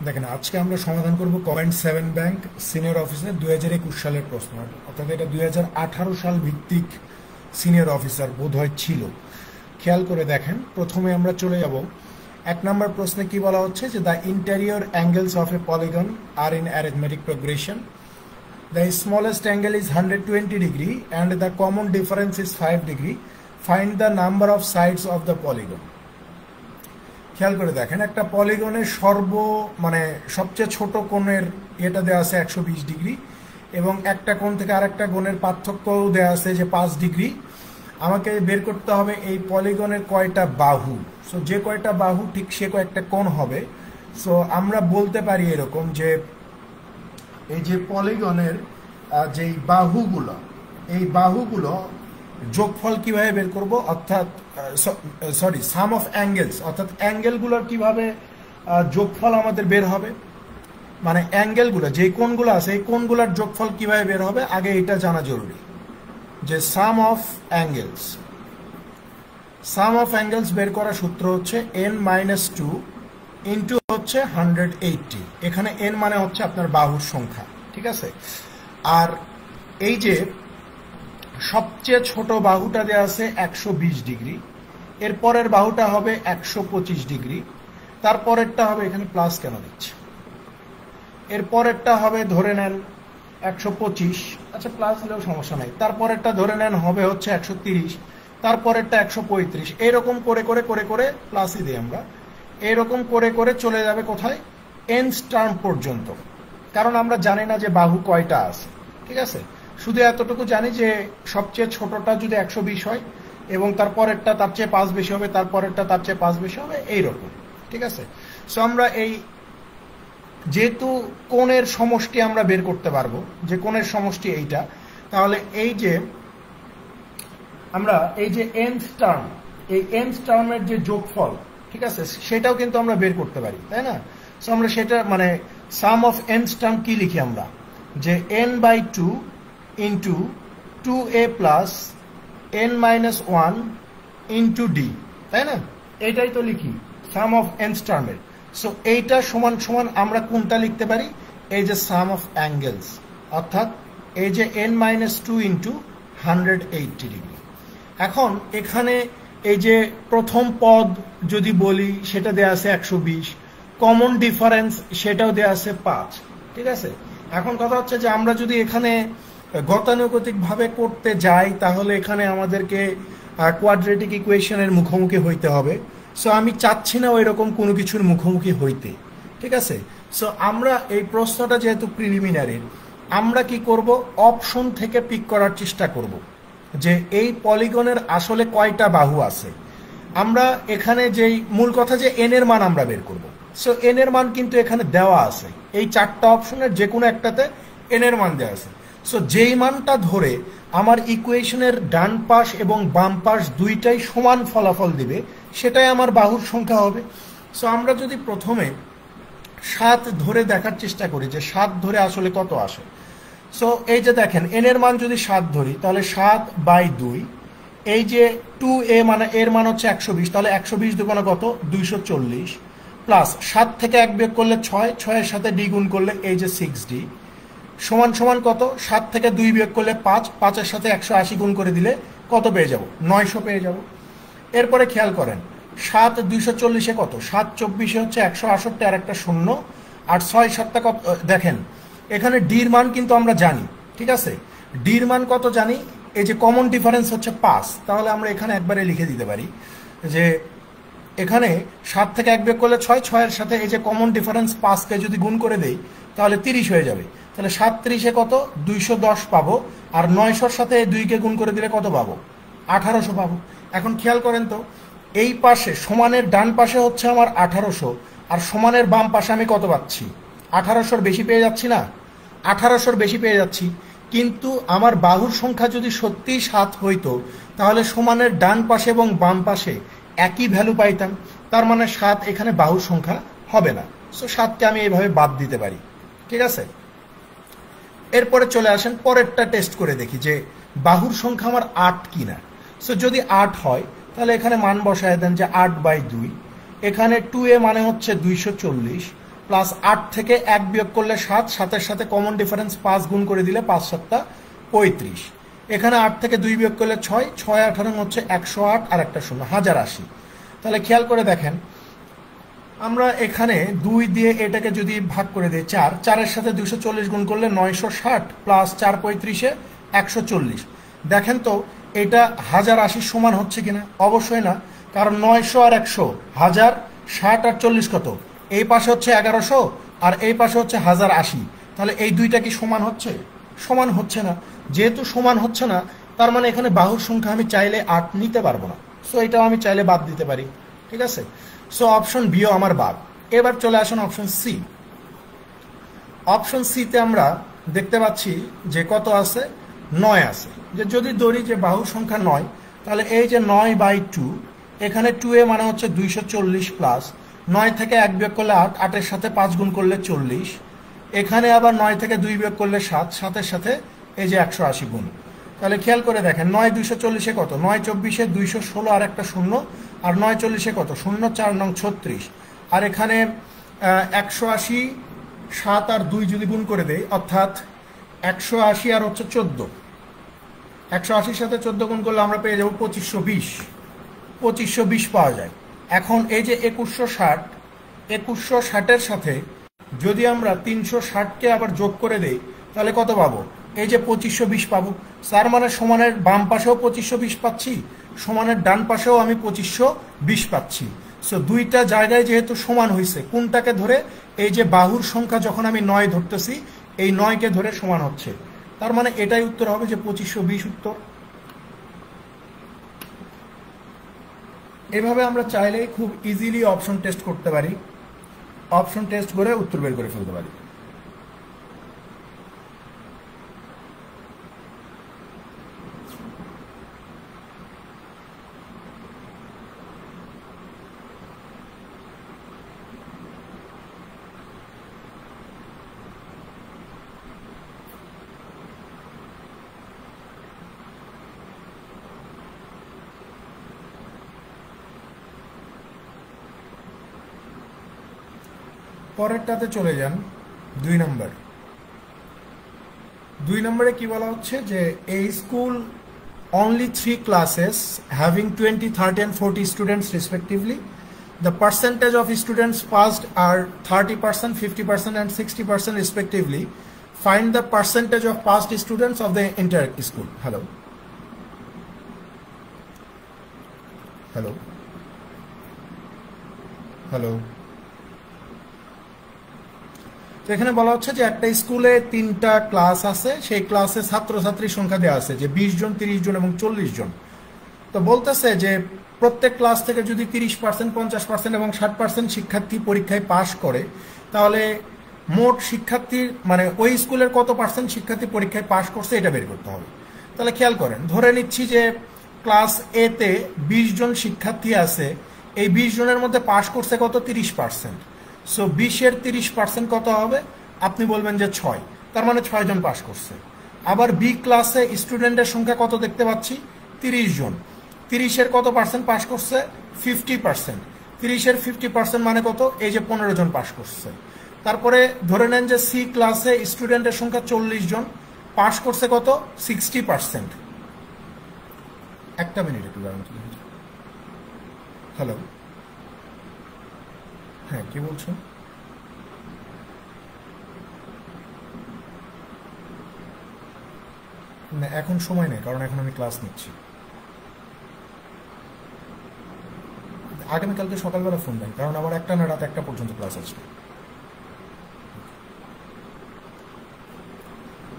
দেখেন আজকে আমরা সমাধান করব কমেন্ট 7 ব্যাংক সিনিয়র অফিসার 2021 সালের প্রশ্ন, অর্থাৎ এটা 2018 সাল ভিত্তিক সিনিয়র অফিসার বোধহয় ছিল। খেয়াল করে দেখেন, প্রথমে আমরা চলে যাব 1 নম্বর প্রশ্নে। কি বলা হচ্ছে যে the interior angles of a polygon are in arithmetic progression. The smallest angle is 120 degree and the common difference is 5 degree. Find the number of sides of the polygon. খেয়াল করে দেখেন, একটা পলিগনের সবচেয়ে ছোট কোণের এটা দেওয়া আছে 120 ডিগ্রি এবং একটা কোণ থেকে আরেকটা কোণের পার্থক্যও দেওয়া আছে যে 5 ডিগ্রি। আমাকে বের করতে হবে এই পলিগনের কয়টা বাহু। সো যে কয়টা বাহু ঠিক সে কয়েকটা কোণ হবে। সো আমরা বলতে পারি এরকম যে এই যে পলিগনের যেই বাহুগুলো, এই বাহুগুলো যোগফল কিভাবে বের করব, অর্থাৎ সাম অফ অ্যাঙ্গেলস, অর্থাৎ অ্যাঙ্গেলগুলোর কিভাবে যোগফল আমাদের বের হবে, মানে অ্যাঙ্গেলগুলো যে কোণগুলো আছে এই কোণগুলোর যোগফল কিভাবে বের হবে আগে এটা জানা জরুরি। যে সাম অফ অ্যাঙ্গেলস বের করার সূত্র হচ্ছে n-2 ইন্টু হচ্ছে 180। এখানে n মানে হচ্ছে আপনার বাহুর সংখ্যা, ঠিক আছে। আর এই যে সবচেয়ে ছোট বাহুটা দেওয়া আছে 120 ডিগ্রি, এর পরের বাহুটা হবে 125 ডিগ্রি, তারপরেরটা হবে, এখানে প্লাস কেন দিচ্ছে, এর পরেরটা হবে ধরে নেন 125, আচ্ছা প্লাস দিলেও সমস্যা নাই, তারপরেরটা ধরে নেন হবে হচ্ছে 130, তারপরেরটা 135, এরকম করে করে করে করে প্লাসই দিই আমরা, এরকম করে করে চলে যাবে কোথায়, এন্ড টার্ম পর্যন্ত। কারণ আমরা জানি না যে বাহু কয়টা আছে, ঠিক আছে। শুধু এতটুকু জানি যে সবচেয়ে ছোটটা যদি 120 হয় এবং তারপরেরটা তার চেয়ে 5 বেশি হবে, তারপরেরটা তার চেয়ে 5 বেশি হবে, এইরকম, ঠিক আছে। সো আমরা এই যেহেতু কোণের সমষ্টি আমরা বের করতে পারবো, যে কোণের সমষ্টি এইটা, তাহলে এই যে আমরা এই যে এন্ড টার্ম, এই এন্ড টার্মের যে যোগফল, ঠিক আছে, সেটাও কিন্তু আমরা বের করতে পারি, তাই না। সো আমরা সেটা সাম অফ এন্ড টার্ম কি লিখি আমরা, যে n/2 into 2a plus n-1 into d, তাই না, এইটাই তো লিখি সাম অফ এন্ড টার্মের। সো এইটা সমান সমান আমরা কোনটা লিখতে পারি, এই যে সাম অফ অ্যাঙ্গেলস, অর্থাৎ এই যে n-2 ইন্টু 180 ডিগ্রি। এখন এখানে এই যে প্রথম পদ যদি বলি সেটা দেয়া আছে 120, কমন ডিফারেন্স সেটাও দেয়া আছে 5, ঠিক আছে। এখন কথা হচ্ছে যে আমরা যদি এখানে গতানুগতিক ভাবে করতে যাই তাহলে এখানে আমাদেরকে কোয়াড্রেটিক ইকুয়েশনের মুখোমুখি হইতে হবে। সো আমি চাচ্ছি না ওই রকম কোনো কিছুর মুখোমুখি হইতে, ঠিক আছে। সো আমরা এই প্রশ্নটা যেহেতু প্রিলিমিনারি, আমরা কি করব, অপশন থেকে পিক করার চেষ্টা করব যে এই পলিগনের আসলে কয়টা বাহু আছে। আমরা এখানে যেই মূল কথা যে এন এর মান আমরা বের করব। সো এন এর মান কিন্তু এখানে দেওয়া আছে, এই 4টা অপশনের যে কোনো একটাতে এন এর মান দেওয়া আছে। সো যেই মানটা ধরে আমার ইকুয়েশনের ডান পাশ এবং বাম পাশ দুইটাই সমান ফলাফল দিবে সেটাই আমার বাহুর সংখ্যা হবে। সো আমরা যদি প্রথমে 7 ধরে দেখার চেষ্টা করি যে 7 ধরে আসলে কত আসে। সো এই যে দেখেন এন এর মান যদি 7 ধরি তাহলে 7/2, এই যে 2a মানে এর মান হচ্ছে 120, তাহলে 120 দুগুণে কত, 240, প্লাস 7 থেকে 1 বিয়োগ করলে 6, 6 এর সাথে d গুণ করলে এই যে 6d, সমান সমান কত, 7 থেকে 2 বিয়োগ করলে 5, 5 এর সাথে 180 গুণ করে দিলে কত পেয়ে যাব, 900 পেয়ে যাব। এরপরে খেয়াল করেন 7 240-এ কত, 7 24-এ হচ্ছে 168 আর একটা 0, আর 6 7টা কত দেখেন, এখানে ডির মান কিন্তু আমরা জানি, ঠিক আছে। ডির মান কত জানি, এই যে কমন ডিফারেন্স হচ্ছে 5, তাহলে আমরা এখানে একবারে লিখে দিতে পারি যে এখানে 7 থেকে 1 বিয়োগ করলে 6, 6 এর সাথে এই যে কমন ডিফারেন্স 5কে যদি গুণ করে দেই তাহলে 30 হয়ে যাবে। তাহলে 37-এ কত, 210 পাবো, আর 900-র সাথে 2কে গুণ করে দিলে কত পাবো, 1800 পাবো। এখন খেয়াল করেন তো, এই পাশে সমানের ডান পাশে হচ্ছে আমার 1800, আর সমানের বাম পাশে আমি কত পাচ্ছি, 1800-র বেশি পেয়ে যাচ্ছি না, 1800-র বেশি পেয়ে যাচ্ছি। কিন্তু আমার বাহুর সংখ্যা যদি সত্যিই 7 হইতো তাহলে সমানের ডান পাশে এবং বাম পাশে একই ভ্যালু পাইতাম, তার মানে 7 এখানে বাহুর সংখ্যা হবে না। সো 7কে আমি এইভাবে বাদ দিতে পারি, ঠিক আছে। এরপরে চলে আসেন পরেরটা টেস্ট করে দেখি যে বাহুর সংখ্যা আমার 8 কিনা। সো যদি 8 হয় তাহলে এখানে মান বসায় দেন যে 8/2, এখানে 2a মানে হচ্ছে 240, প্লাস 8 থেকে 1 বিয়োগ করলে 7, 7-এর সাথে কমন ডিফারেন্স 5 গুণ করে দিলে 5 7 35। এখানে 8 থেকে 2 বিয়োগ করলে 6, 6 18 হচ্ছে 108 আর একটা 0 1080। তাহলে খেয়াল করে দেখেন আমরা এখানে 2 দিয়ে এটাকে যদি ভাগ করে দিই 4, 4-এর সাথে 240 গুণ করলে 960 প্লাস 4 35-এ 140। দেখেন তো এটা 1080 সমান হচ্ছে কিনা? অবশ্যই না, কারণ 900 আর 100, 1000, 60 আর 40 কত? এই পাশে হচ্ছে 1100 আর এই পাশে হচ্ছে 1080। তাহলে এই দুইটা কি সমান হচ্ছে? সমান হচ্ছে না। যেহেতু সমান হচ্ছে না, তার মানে এখানে বাহুর সংখ্যা আমি চাইলে 8 নিতে পারবো না। সো এটাও আমি চাইলে বাদ দিতে পারি। ঠিক আছে, সো অপশন বিও আমার বাদ। এবার চলে আসুন অপশন সি। অপশন সিতে আমরা দেখতে পাচ্ছি যে কত আছে? 9 আছে। যে যদি ধরি যে বাহুর সংখ্যা 9, তাহলে এই যে 9/2, এখানে 2a মানে হচ্ছে 240 প্লাস 9 থেকে 1 বিয়োগ করলে 8, 8-এর সাথে 5 গুণ করলে 40। এখানে আবার 9 থেকে 2 বিয়োগ করলে 7, 7-এর সাথে এই যে 180 গুণ। তাহলে খেয়াল করে দেখেন 9 240-এ কত? 9 24-এ 216 আর একটা 0, আর 9 40-এ কত? 0 4 9 36। আর এখানে 180, 7 আর 2 যদি গুণ করে দেয়, অর্থাৎ 180 আর হচ্ছে 14, 180-র সাথে 14 গুণ করলে আমরা পেয়ে যাবো 2520। 2520 পাওয়া যায়। এখন এই যে 2160, 2160-এর সাথে যদি আমরা 360-কে আবার যোগ করে দেই, তাহলে কত পাবো? এই যে 2520 পাবো। তার মানে সমানের বাম পাশেও 2520 পাচ্ছি, সমানের ডান পাশেও আমি 2520 পাচ্ছি। সো দুইটা জায়গায় যেহেতু সমান হয়েছে, কোনটাকে ধরে? এই যে বাহুর সংখ্যা যখন আমি 9 ধরতেছি, এই 9-কে ধরে সমান হচ্ছে। তার মানে এটাই উত্তর হবে, যে 2520 উত্তর। এভাবে আমরা চাইলে খুব ইজিলি অপশন টেস্ট করতে পারি, অপশন টেস্ট করে উত্তর বের করে ফেলতে পারি। পরেরটাতে চলে যান, 2 নম্বর। 2 নম্বরে কি বলা হচ্ছে যে a school only 3 classes having 20, 30 and 40 students respectively. The percentage of students passed are 30%, 50% and 60% respectively. Find the percentage of passed students of the entire school. Hello. Hello. Hello. তো এখানে বলা হচ্ছে যে একটা স্কুলে 3টা ক্লাস আছে, সেই ক্লাসে ছাত্রছাত্রীর সংখ্যা দেওয়া আছে যে 20 জন, 30 জন এবং 40 জন। তো বলতেছে যে প্রত্যেক ক্লাস থেকে যদি 30%, 50% এবং 60% শিক্ষার্থী পরীক্ষায় পাশ করে, তাহলে মোট শিক্ষার্থীর মানে ওই স্কুলের কত পার্সেন্ট শিক্ষার্থী পরীক্ষায় পাশ করছে এটা বের করতে হবে। তাহলে খেয়াল করেন, ধরে নিচ্ছি যে ক্লাস এতে 20 জন শিক্ষার্থী আছে, এই 20 জনের মধ্যে পাশ করছে কত? 30%। সো 20-এর 30% কত হবে? আপনি বলবেন যে 6, তার মানে 6 জন পাশ করছে। আবার বি ক্লাসে স্টুডেন্টের সংখ্যা কত দেখতে পাচ্ছি? 30 জন। 30-এর কত পার্সেন্ট পাশ করছে? 50%। 30-এর 50% মানে কত? এই যে 15 জন পাশ করছে। তারপরে ধরে নেন যে সি ক্লাসে স্টুডেন্টের সংখ্যা 40 জন, পাশ করছে কত? 60%। একটা মিনিট একটু দাঁড়ান। হ্যালো, হ্যাঁ কি বলছেন? না এখন সময় নেই, কারণ এখন আমি ক্লাস নিচ্ছি। আগামীকালকে সকালবেলা ফোন দেন, কারণ আমার একটা না রাত 1টা পর্যন্ত ক্লাস আছে।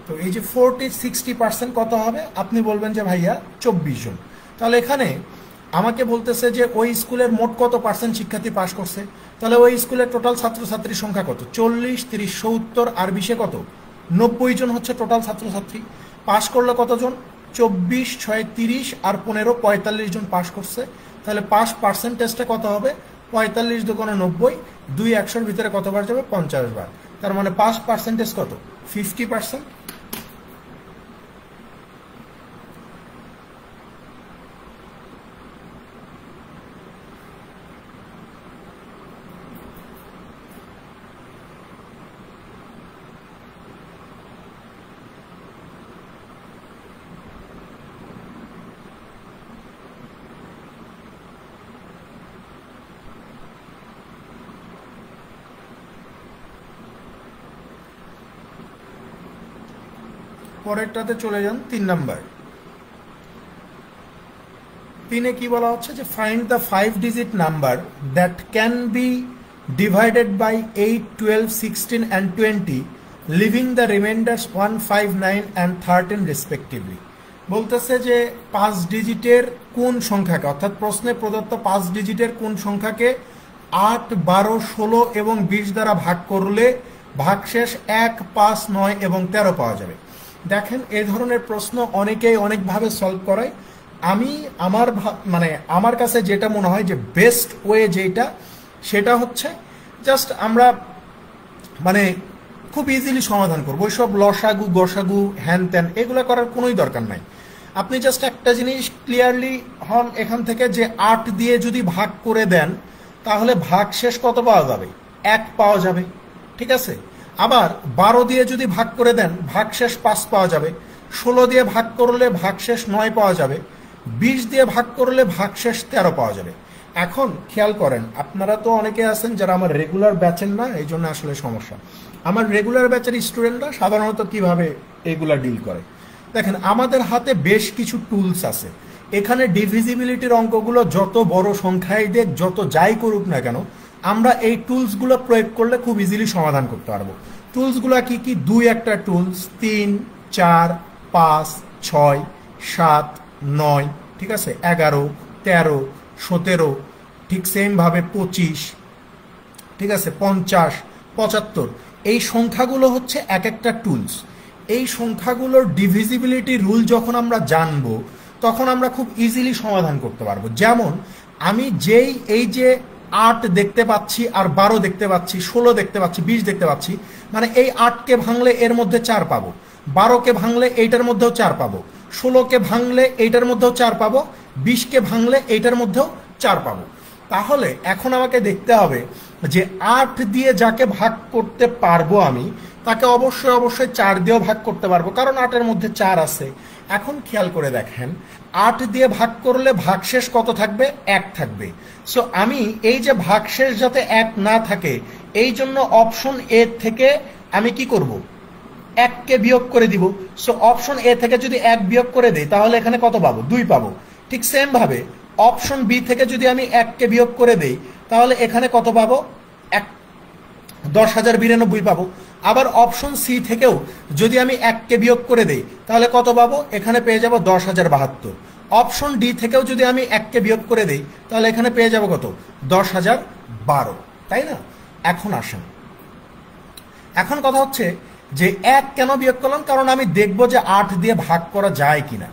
তো এই যে 40-60% কত হবে? আপনি বলবেন যে ভাইয়া 24 জন। তাহলে এখানে আমাকে বলতেছে যে ওই স্কুলের মোট কত পার্সেন্ট শিক্ষার্থী পাশ করছে। তাহলে ওই স্কুলের টোটাল ছাত্রছাত্রীর সংখ্যা কত? 40, 30, 70 আর 20-এ কত? 90 জন হচ্ছে টোটাল ছাত্রছাত্রী। পাশ করলো কতজন? 24, 6, 30 আর 15, 45 জন পাশ করছে। তাহলে পাস পার্সেন্টেজটা কত হবে? 45 দুগুণে 90, 2 100-র ভিতরে কতবার যাবে? 50 বার। তার মানে পাস পার্সেন্টেজ কত? 50%। পরেরটাতে চলে যান 3 নাম্বার। 3-এ কি বলা হচ্ছে যে find the 5 digit number that can be divided by 8, 12, 16 and 20 leaving the remainders 1, 5, 9 and 13 respectively. বলতেছে যে 5 ডিজিটের কোন সংখ্যাকে, অর্থাৎ প্রশ্নে প্রদত্ত 5 ডিজিটের কোন সংখ্যাকে 8, 12, 16 এবং 20 দ্বারা ভাগ করলে ভাগশেষ 1, 5, 9 এবং 13 পাওয়া যাবে। দেখেন এই ধরনের প্রশ্ন অনেকেই অনেকভাবে সলভ করায়। আমি আমার কাছে যেটা মনে হয় যে বেস্ট ওয়ে যেটা, সেটা হচ্ছে জাস্ট আমরা খুব ইজিলি সমাধান করবো। ওইসব লসাগু গসাগু হ্যান ত্যান এগুলো করার কোনোই দরকার নাই। আপনি জাস্ট একটা জিনিস ক্লিয়ারলি হন এখান থেকে যে 8 দিয়ে যদি ভাগ করে দেন তাহলে ভাগশেষ কত পাওয়া যাবে? 1 পাওয়া যাবে, ঠিক আছে। আবার 12 দিয়ে যদি ভাগ করে দেন ভাগশেষ 5 পাওয়া যাবে। 16 দিয়ে ভাগ করলে ভাগশেষ 9 পাওয়া যাবে। 20 দিয়ে ভাগ করলে ভাগশেষ 13 পাওয়া যাবে। এখন খেয়াল করেন, আপনারা তো অনেকে আছেন যারা আমার রেগুলার ব্যাচের না, এই জন্য আসলে সমস্যা। আমার রেগুলার ব্যাচের স্টুডেন্টরা সাধারণত কিভাবে এগুলা ডিল করে, দেখেন আমাদের হাতে বেশ কিছু টুলস আছে। এখানে ডিভিজিবিলিটির অঙ্কগুলো যত বড় সংখ্যায় দেখ, যত যাই করুক না কেন, আমরা এই টুলসগুলো প্রয়োগ করলে খুব ইজিলি সমাধান করতে পারবো। টুলসগুলো কি কি? 2 একটা টুলস, 3, 4, 5, 6, 7, 9, ঠিক আছে, 11, 13, 17, ঠিক সেমভাবে 25, ঠিক আছে, 50, 75। এই সংখ্যাগুলো হচ্ছে এক একটা টুলস। এই সংখ্যাগুলোর ডিভিজিবিলিটি রুল যখন আমরা জানবো তখন আমরা খুব ইজিলি সমাধান করতে পারবো। যেমন আমি এই যে 8 দেখতে পাচ্ছি আর 12 দেখতে পাচ্ছি, 16 দেখতে পাচ্ছি, 20 দেখতে পাচ্ছি, মানে এই 8কে ভাঙলে এর মধ্যে 4 পাবো, 12কে ভাঙলে এইটার মধ্যেও 4 পাবো, 16কে ভাঙলে এইটার মধ্যেও 4 পাবো, 20কে ভাঙলে এইটার মধ্যেও 4 পাবো। তাহলে এখন আমাকে দেখতে হবে যে 8 দিয়ে যাকে ভাগ করতে পারবো আমি তাকে অবশ্যই 4 দিয়েও ভাগ করতে পারবো, কারণ 8-এর মধ্যে 4 আছে। এখন খেয়াল করে দেখেন 8 দিয়ে ভাগ করলে ভাগশেষ কত থাকবে? 1 থাকবে। সো আমি এই যে ভাগশেষ যাতে 1 না থাকে এই জন্য অপশন এ থেকে আমি কি করব? 1কে বিয়োগ করে দিব। সো অপশন এ থেকে যদি 1 বিয়োগ করে দেই তাহলে এখানে কত পাবো? 2 পাবো। ঠিক সেম ভাবে অপশন বি থেকে যদি আমি 1কে বিয়োগ করে দেই তাহলে এখানে কত পাবো? 10,092 পাবো। আবার অপশন সি থেকেও যদি আমি 1কে বিয়োগ করে দেই তাহলে কত পাবো? এখানে পেয়ে যাব 10,072। অপশন ডি থেকেও যদি আমি 1কে বিয়োগ করে দেই তাহলে এখানে পেয়ে যাব কত? 10,012, তাই না? এখন আসেন, এখন কথা হচ্ছে যে 1 কেন বিয়োগ করলাম? কারণ আমি দেখব যে 8 দিয়ে ভাগ করা যায় কিনা,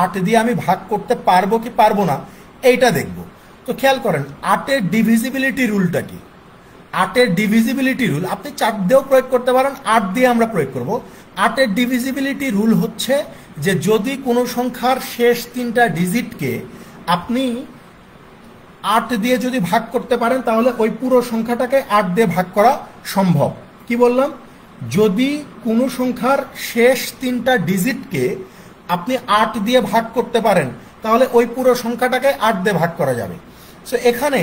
8 দিয়ে আমি ভাগ করতে পারবো কি পারবো না এইটা দেখব। তো খেয়াল করেন 8-এর ডিভিজিবিলিটি রুলটা কি? 8-এর ডিভিজিবিলিটি রুল আপনি 4 দিয়েও প্রয়োগ করতে পারেন, 8 দিয়ে আমরা প্রয়োগ করব। 8-এর ডিভিজিবিলিটি রুল হচ্ছে যে যদি কোনো সংখ্যার শেষ 3টা ডিজিটকে আপনি 8 দিয়ে যদি ভাগ করতে পারেন তাহলে ওই পুরো সংখ্যাটাকে 8 দিয়ে ভাগ করা সম্ভব। কি বললাম? যদি কোনো সংখ্যার শেষ 3টা ডিজিটকে আপনি 8 দিয়ে ভাগ করতে পারেন তাহলে ওই পুরো সংখ্যাটাকে 8 দিয়ে ভাগ করা যাবে। সো এখানে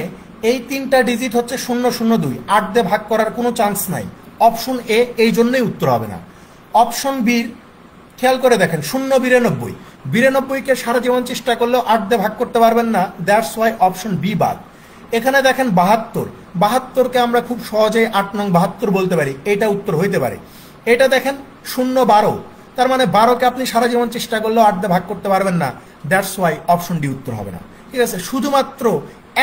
এই 3টা ডিজিট হচ্ছে 002, 8 দিয়ে ভাগ করার কোনো চান্স নাই। অপশন এ এই জন্যই উত্তর হবে না। অপশন বি খেয়াল করে দেখেন 092, 92কে সারা জীবন চেষ্টা করলেও 8 দিয়ে ভাগ করতে পারবেন না, দ্যাটস ওয়াই অপশন বি বাদ। এখানে দেখেন 72, 72কে আমরা খুব সহজেই 8 নং 72 বলতে পারি, এটা উত্তর হইতে পারে। এটা দেখেন 012, তার মানে 12কে আপনি সারা জীবন চেষ্টা করলেও 8 দিয়ে ভাগ করতে পারবেন না, দ্যাটস ওয়াই অপশন ডি উত্তর হবে না। ঠিক আছে, শুধুমাত্র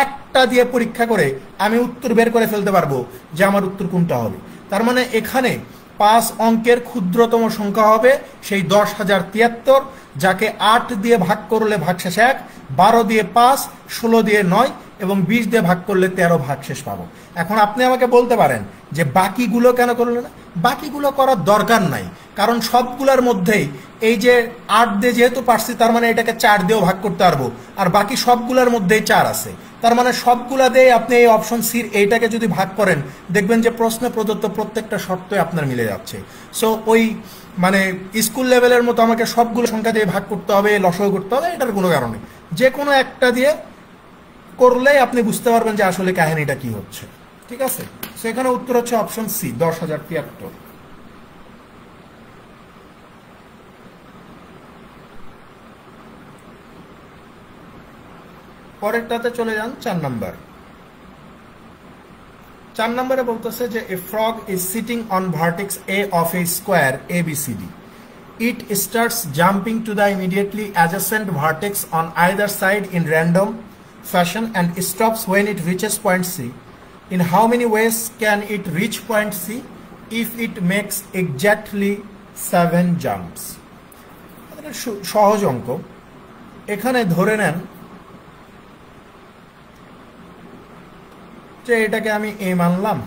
একটা দিয়ে পরীক্ষা করে আমি উত্তর বের করে ফেলতে পারবো যে আমার উত্তর কোনটা হবে। তার মানে এখানে 5 অঙ্কের ক্ষুদ্রতম সংখ্যা হবে সেই 10,073, যাকে 8 দিয়ে ভাগ করলে ভাগশেষ 1, 12 দিয়ে 5, 16 দিয়ে 9 এবং 20 দিয়ে ভাগ করলে 13 ভাগশেষ পাবো। এখন আপনি আমাকে বলতে পারেন যে বাকিগুলো কেন করলে না? বাকিগুলো করার দরকার নাই, কারণ সবগুলোর মধ্যেই এই যে 8 দিয়ে যেহেতু পারছি তার মানে এটাকে 4 দিয়েও ভাগ করতে পারবো, আর বাকি সবগুলোর মধ্যেই 4 আছে, তার মানে সবগুলা দিয়ে আপনি এই অপশন সির এইটাকে যদি ভাগ করেন দেখবেন যে প্রশ্নে প্রদত্ত প্রত্যেকটা শর্তই আপনার মিলে যাচ্ছে। সো ওই স্কুল লেভেলের মতো আমাকে সবগুলো সংখ্যা দিয়ে ভাগ করতে হবে, লসাগু করতে হবে, এটার কোনো কারণে যে কোনো একটা দিয়ে করলেই আপনি বুঝতে পারবেন যে আসলে কাহিনীটা কি হচ্ছে। ঠিক আছে, সেখানে উত্তর হচ্ছে অপশন সি, 10,073। পরেরটাতে চলে যান 4 নাম্বার। 4 নম্বরে বলতেছে যে a frog is sitting on vertex A of a square ABCD. It starts jumping to the immediately adjacent vertex on either side in random fashion and stops when it reaches point C. In how many ways can it reach point C if it makes exactly 7 jumps? সহজ অঙ্ক। এখানে ধরে নেন যে এটাকে আমি A মানলাম,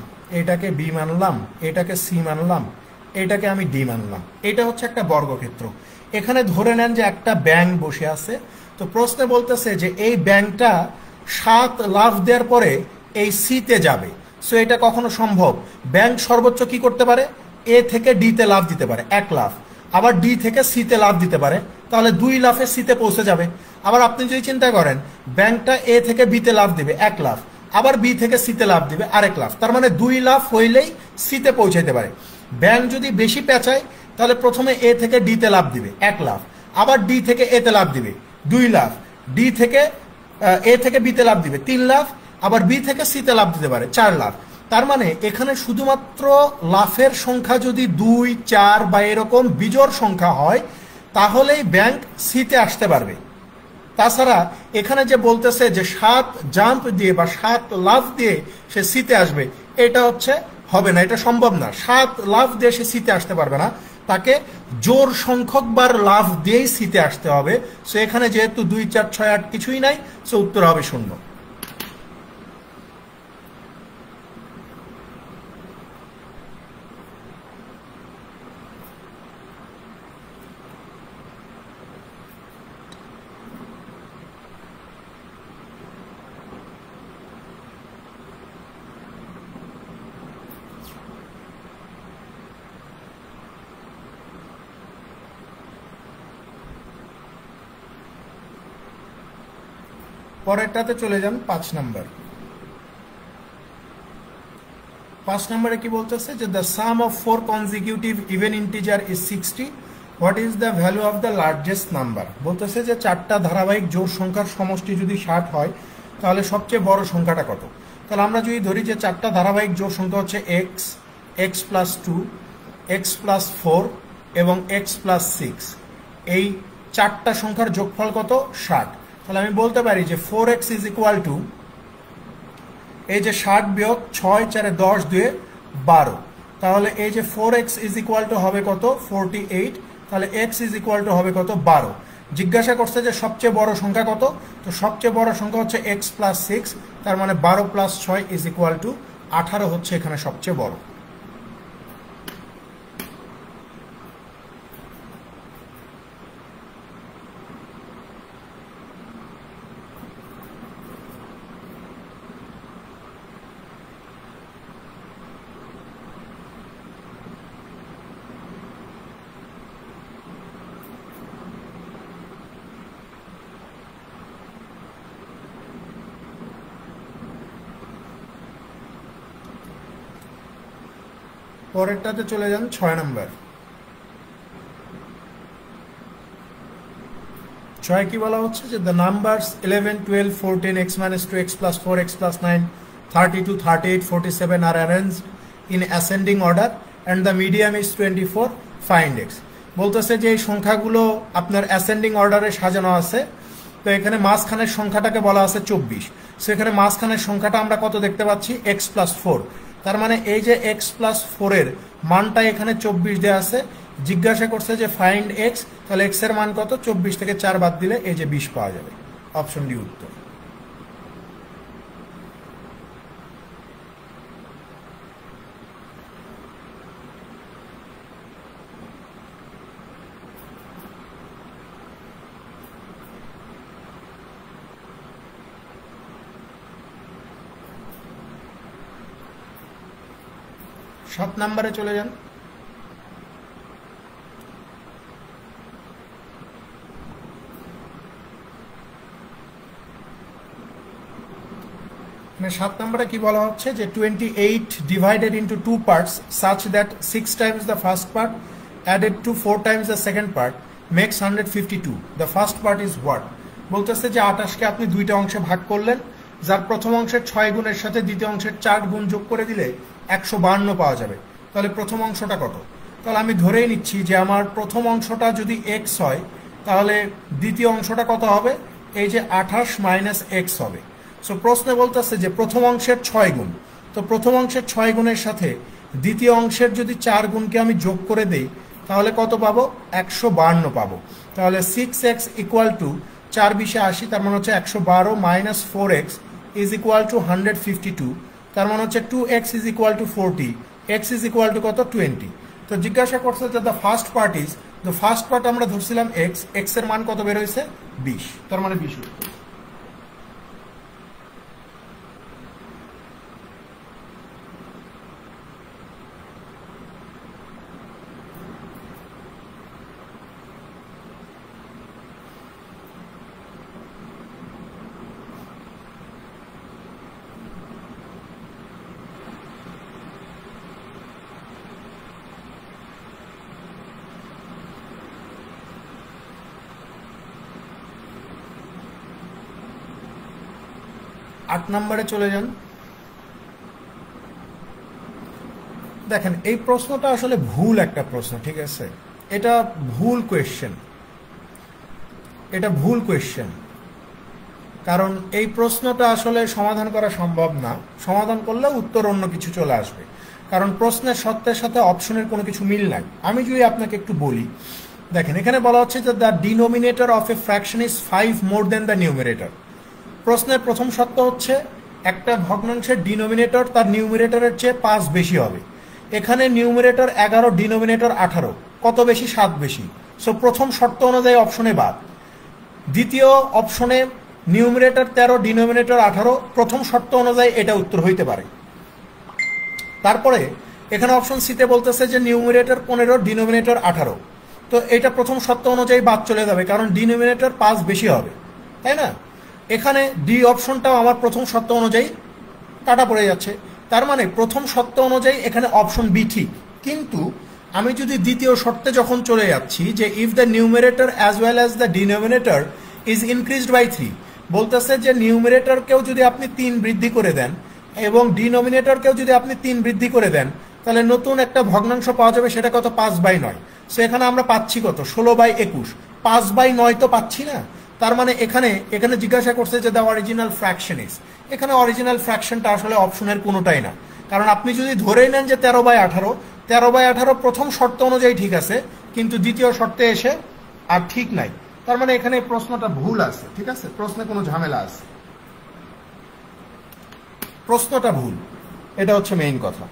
এটাকে B মানলাম, এটাকে C মানলাম, এটাকে আমি D মানলাম। এটা হচ্ছে একটা বর্গক্ষেত্র। এখানে ধরে নেন যে একটা ব্যাঙ বসে আছে। তো প্রশ্নে বলতেছে যে এই ব্যাঙটা 7 লাফ দেওয়ার পরে এই সিতে যাবে। সো এটা কখনো সম্ভব? ব্যাঙ সর্বোচ্চ কি করতে পারে? এ থেকে ডিতে লাফ দিতে পারে 1 লাফ, আবার ডি থেকে সিতে লাফ দিতে পারে, তাহলে 2 লাফে সিতে পৌঁছে যাবে। আবার আপনি যদি চিন্তা করেন ব্যাঙটা এ থেকে বিতে লাফ দিবে 1 লাফ, আবার বি থেকে সিতে লাফ দিবে আরেক লাফ, তার মানে 2 লাফ হইলেই সিতে পৌঁছাইতে পারে। ব্যাঙ যদি বেশি পেঁচায় তাহলে প্রথমে এ থেকে ডিতে লাফ দিবে 1 লাফ, আবার ডি থেকে এতে লাফ দিবে 2 লাফ, ডি থেকে এ থেকে বিতে লাফ দিবে 3 লাফ, আবার বি থেকে সিতে লাফ দিতে পারে 4 লাফ। তার মানে এখানে শুধুমাত্র লাফের সংখ্যা যদি 2, 4 বা এরকম বিজোড় সংখ্যা হয় তাহলেই ব্যাঙ সিতে আসতে পারবে। তাছাড়া এখানে যে বলতেছে যে 7 জাম্প দিয়ে বা 7 লাফ দিয়ে সে সিতে আসবে, এটা হচ্ছে হবে না, এটা সম্ভব না। 7 লাফ দিয়ে সে সিতে আসতে পারবে না, তাকে জোর সংখ্যকবার লাফ দিয়েই সিতে আসতে হবে। সো এখানে যেহেতু 2, 4, 6, 8 কিছুই নাই, সো উত্তর হবে 0। পরেরটাতে চলে যান 5 নাম্বার। 5 নম্বরে কি বলতেছে যে the some of 4 consecutive even integer is 60, what is the value of the largest number? বলতেছে যে 4টা ধারাবাহিক জোড় সংখ্যার সমষ্টি যদি 60 হয় তাহলে সবচেয়ে বড় সংখ্যাটা কত? তাহলে আমরা যদি ধরি যে 4টা ধারাবাহিক জোড় সংখ্যা হচ্ছে x, x plus 2, x plus 4 এবং x প্লাস 6, এই 4টা সংখ্যার যোগফল কত? 60। তাহলে আমি বলতে পারি যে 4x ইজ ইকুয়াল টু এই যে 60 বিয়োগ 6, 4, 10, 2, 12, তাহলে এই যে 4x ইজ ইকুয়াল টু হবে কত? 48। তাহলে x ইজ ইকুয়াল টু হবে কত? 12। জিজ্ঞাসা করছে যে সবচেয়ে বড় সংখ্যা কত? তো সবচেয়ে বড় সংখ্যা হচ্ছে x প্লাস 6, তার মানে 12 প্লাস 6 ইজ ইকুয়াল টু 18 হচ্ছে এখানে সবচেয়ে বড়। পরেরটাতে চলে যান 6 নম্বর। 6 কি বলা হচ্ছে যে the numbers 11, 12, 14, x minus 2, x plus 4, x plus 9, 32, 38, 47 are arranged in ascending order and the medium is 24, find x। বলতেছে যে এই সংখ্যাগুলো আপনার অ্যাসেন্ডিং অর্ডারে সাজানো আছে। তো এখানে মাঝখানের সংখ্যাটাকে বলা আছে 24। সো এখানে মাঝখানের সংখ্যাটা আমরা কত দেখতে পাচ্ছি? x plus 4। তার মানে এই যে x প্লাস 4 এর মানটা এখানে 24 দেওয়া আছে। জিজ্ঞাসা করছে যে ফাইন্ড x, তাহলে x এর মান কত? 24 থেকে 4 বাদ দিলে এই যে 20 পাওয়া যাবে। অপশন ডি উত্তর। সাত নম্বরে চলে যান। মানে 7 নম্বরে কি বলা হচ্ছে যে 28 divided into 2 parts such that 6 times the first part added to 4 times the second part makes 152. The first part is what? বলতেছে যে 28কে আপনি দুইটা অংশে ভাগ করলেন, যার প্রথম অংশের 6 গুণের সাথে দ্বিতীয় অংশের 4 গুণ যোগ করে দিলে 152 পাওয়া যাবে। তাহলে প্রথম অংশটা কত? তাহলে আমি ধরেই নিচ্ছি যে আমার প্রথম অংশটা যদি x হয়, তাহলে দ্বিতীয় অংশটা কত হবে? এই যে 28 মাইনাস এক্স হবে। সো প্রশ্নে বলতেছে যে প্রথম অংশের 6 গুণ, তো প্রথম অংশের 6 গুণের সাথে দ্বিতীয় অংশের যদি 4 গুণকে আমি যোগ করে দেই তাহলে কত পাবো? 152 পাবো। তাহলে 6x ইকুয়াল টু 4 বিশে 80, তার মানে হচ্ছে 112 minus 4x is equal two 152, তার মানে হচ্ছে 2x is equal two 40, x is equal two কত? 20। তো জিজ্ঞাসা করছে যে the first part is, the first part আমরা ধরছিলাম x এর মান কত বের হয়েছে? 20, তার মানে 20 উত্তর। আট নম্বরে চলে যান। দেখেন এই প্রশ্নটা আসলে ভুল একটা প্রশ্ন, ঠিক আছে? এটা ভুল কোয়েশ্চেন, এটা ভুল কোয়েশ্চেন। কারণ এই প্রশ্নটা আসলে সমাধান করা সম্ভব না, সমাধান করলে উত্তর অন্য কিছু চলে আসবে, কারণ প্রশ্নের সত্যের সাথে অপশনের কোনো কিছু মিল নাই। আমি যদি আপনাকে একটু বলি, দেখেন এখানে বলা হচ্ছে যে the denominator of a fraction is 5 more than the numerator. প্রশ্নের প্রথম সত্য হচ্ছে একটা ভগ্নাংশের ডিনোমিনেটর তার নিউমিনেটরের চেয়ে 5 বেশি হবে। এখানে নিউমিনেটর 11, ডিনোমিনেটর 18, কত বেশি? 7 বেশি। সো প্রথম শর্ত অনুযায়ী অপশনে বাদ। দ্বিতীয় অপশনে নিউমিনেটর 13, ডিনোমিনেটর 18, প্রথম শর্ত অনুযায়ী এটা উত্তর হইতে পারে। তারপরে এখানে অপশন সিতে বলতেছে যে নিউমিনেটর 15, ডিনোমিনেটর 18, তো এটা প্রথম শর্ত অনুযায়ী বাদ চলে যাবে, কারণ ডিনোমিনেটর 5 বেশি হবে, তাই না? এখানে ডি অপশনটাও আমার প্রথম শর্ত অনুযায়ী কাটা পড়ে যাচ্ছে, তার মানে প্রথম শর্ত অনুযায়ী এখানে অপশন বি ঠিক। কিন্তু আমি যদি দ্বিতীয় শর্তে যখন চলে যাচ্ছি যে if the numerator as well as the denominator is increased by 3, বলতেছে যে নিউমিনেটরকেও যদি আপনি 3 বৃদ্ধি করে দেন এবং ডিনোমিনেটরকেও যদি আপনি 3 বৃদ্ধি করে দেন, তাহলে নতুন একটা ভগ্নাংশ পাওয়া যাবে, সেটা কত? 5/9। সো এখানে আমরা পাচ্ছি কত? 16/21। 5/9 তো পাচ্ছি না, তার মানে এখানে জিজ্ঞাসা করছে যে দ্য অরিজিনাল ফ্র্যাকশন ইজ, এখানে অরিজিনাল ফ্র্যাকশনটা আসলে অপশনের কোনোটাই না। কারণ আপনি যদি ধরেই নেন যে 13/18, 13/18 প্রথম শর্ত অনুযায়ী ঠিক আছে, কিন্তু দ্বিতীয় শর্তে এসে আর ঠিক নাই, তার মানে এখানে প্রশ্নটা ভুল আছে, ঠিক আছে? প্রশ্নে কোনো ঝামেলা আছে, প্রশ্নটা ভুল, এটা হচ্ছে মেইন কথা।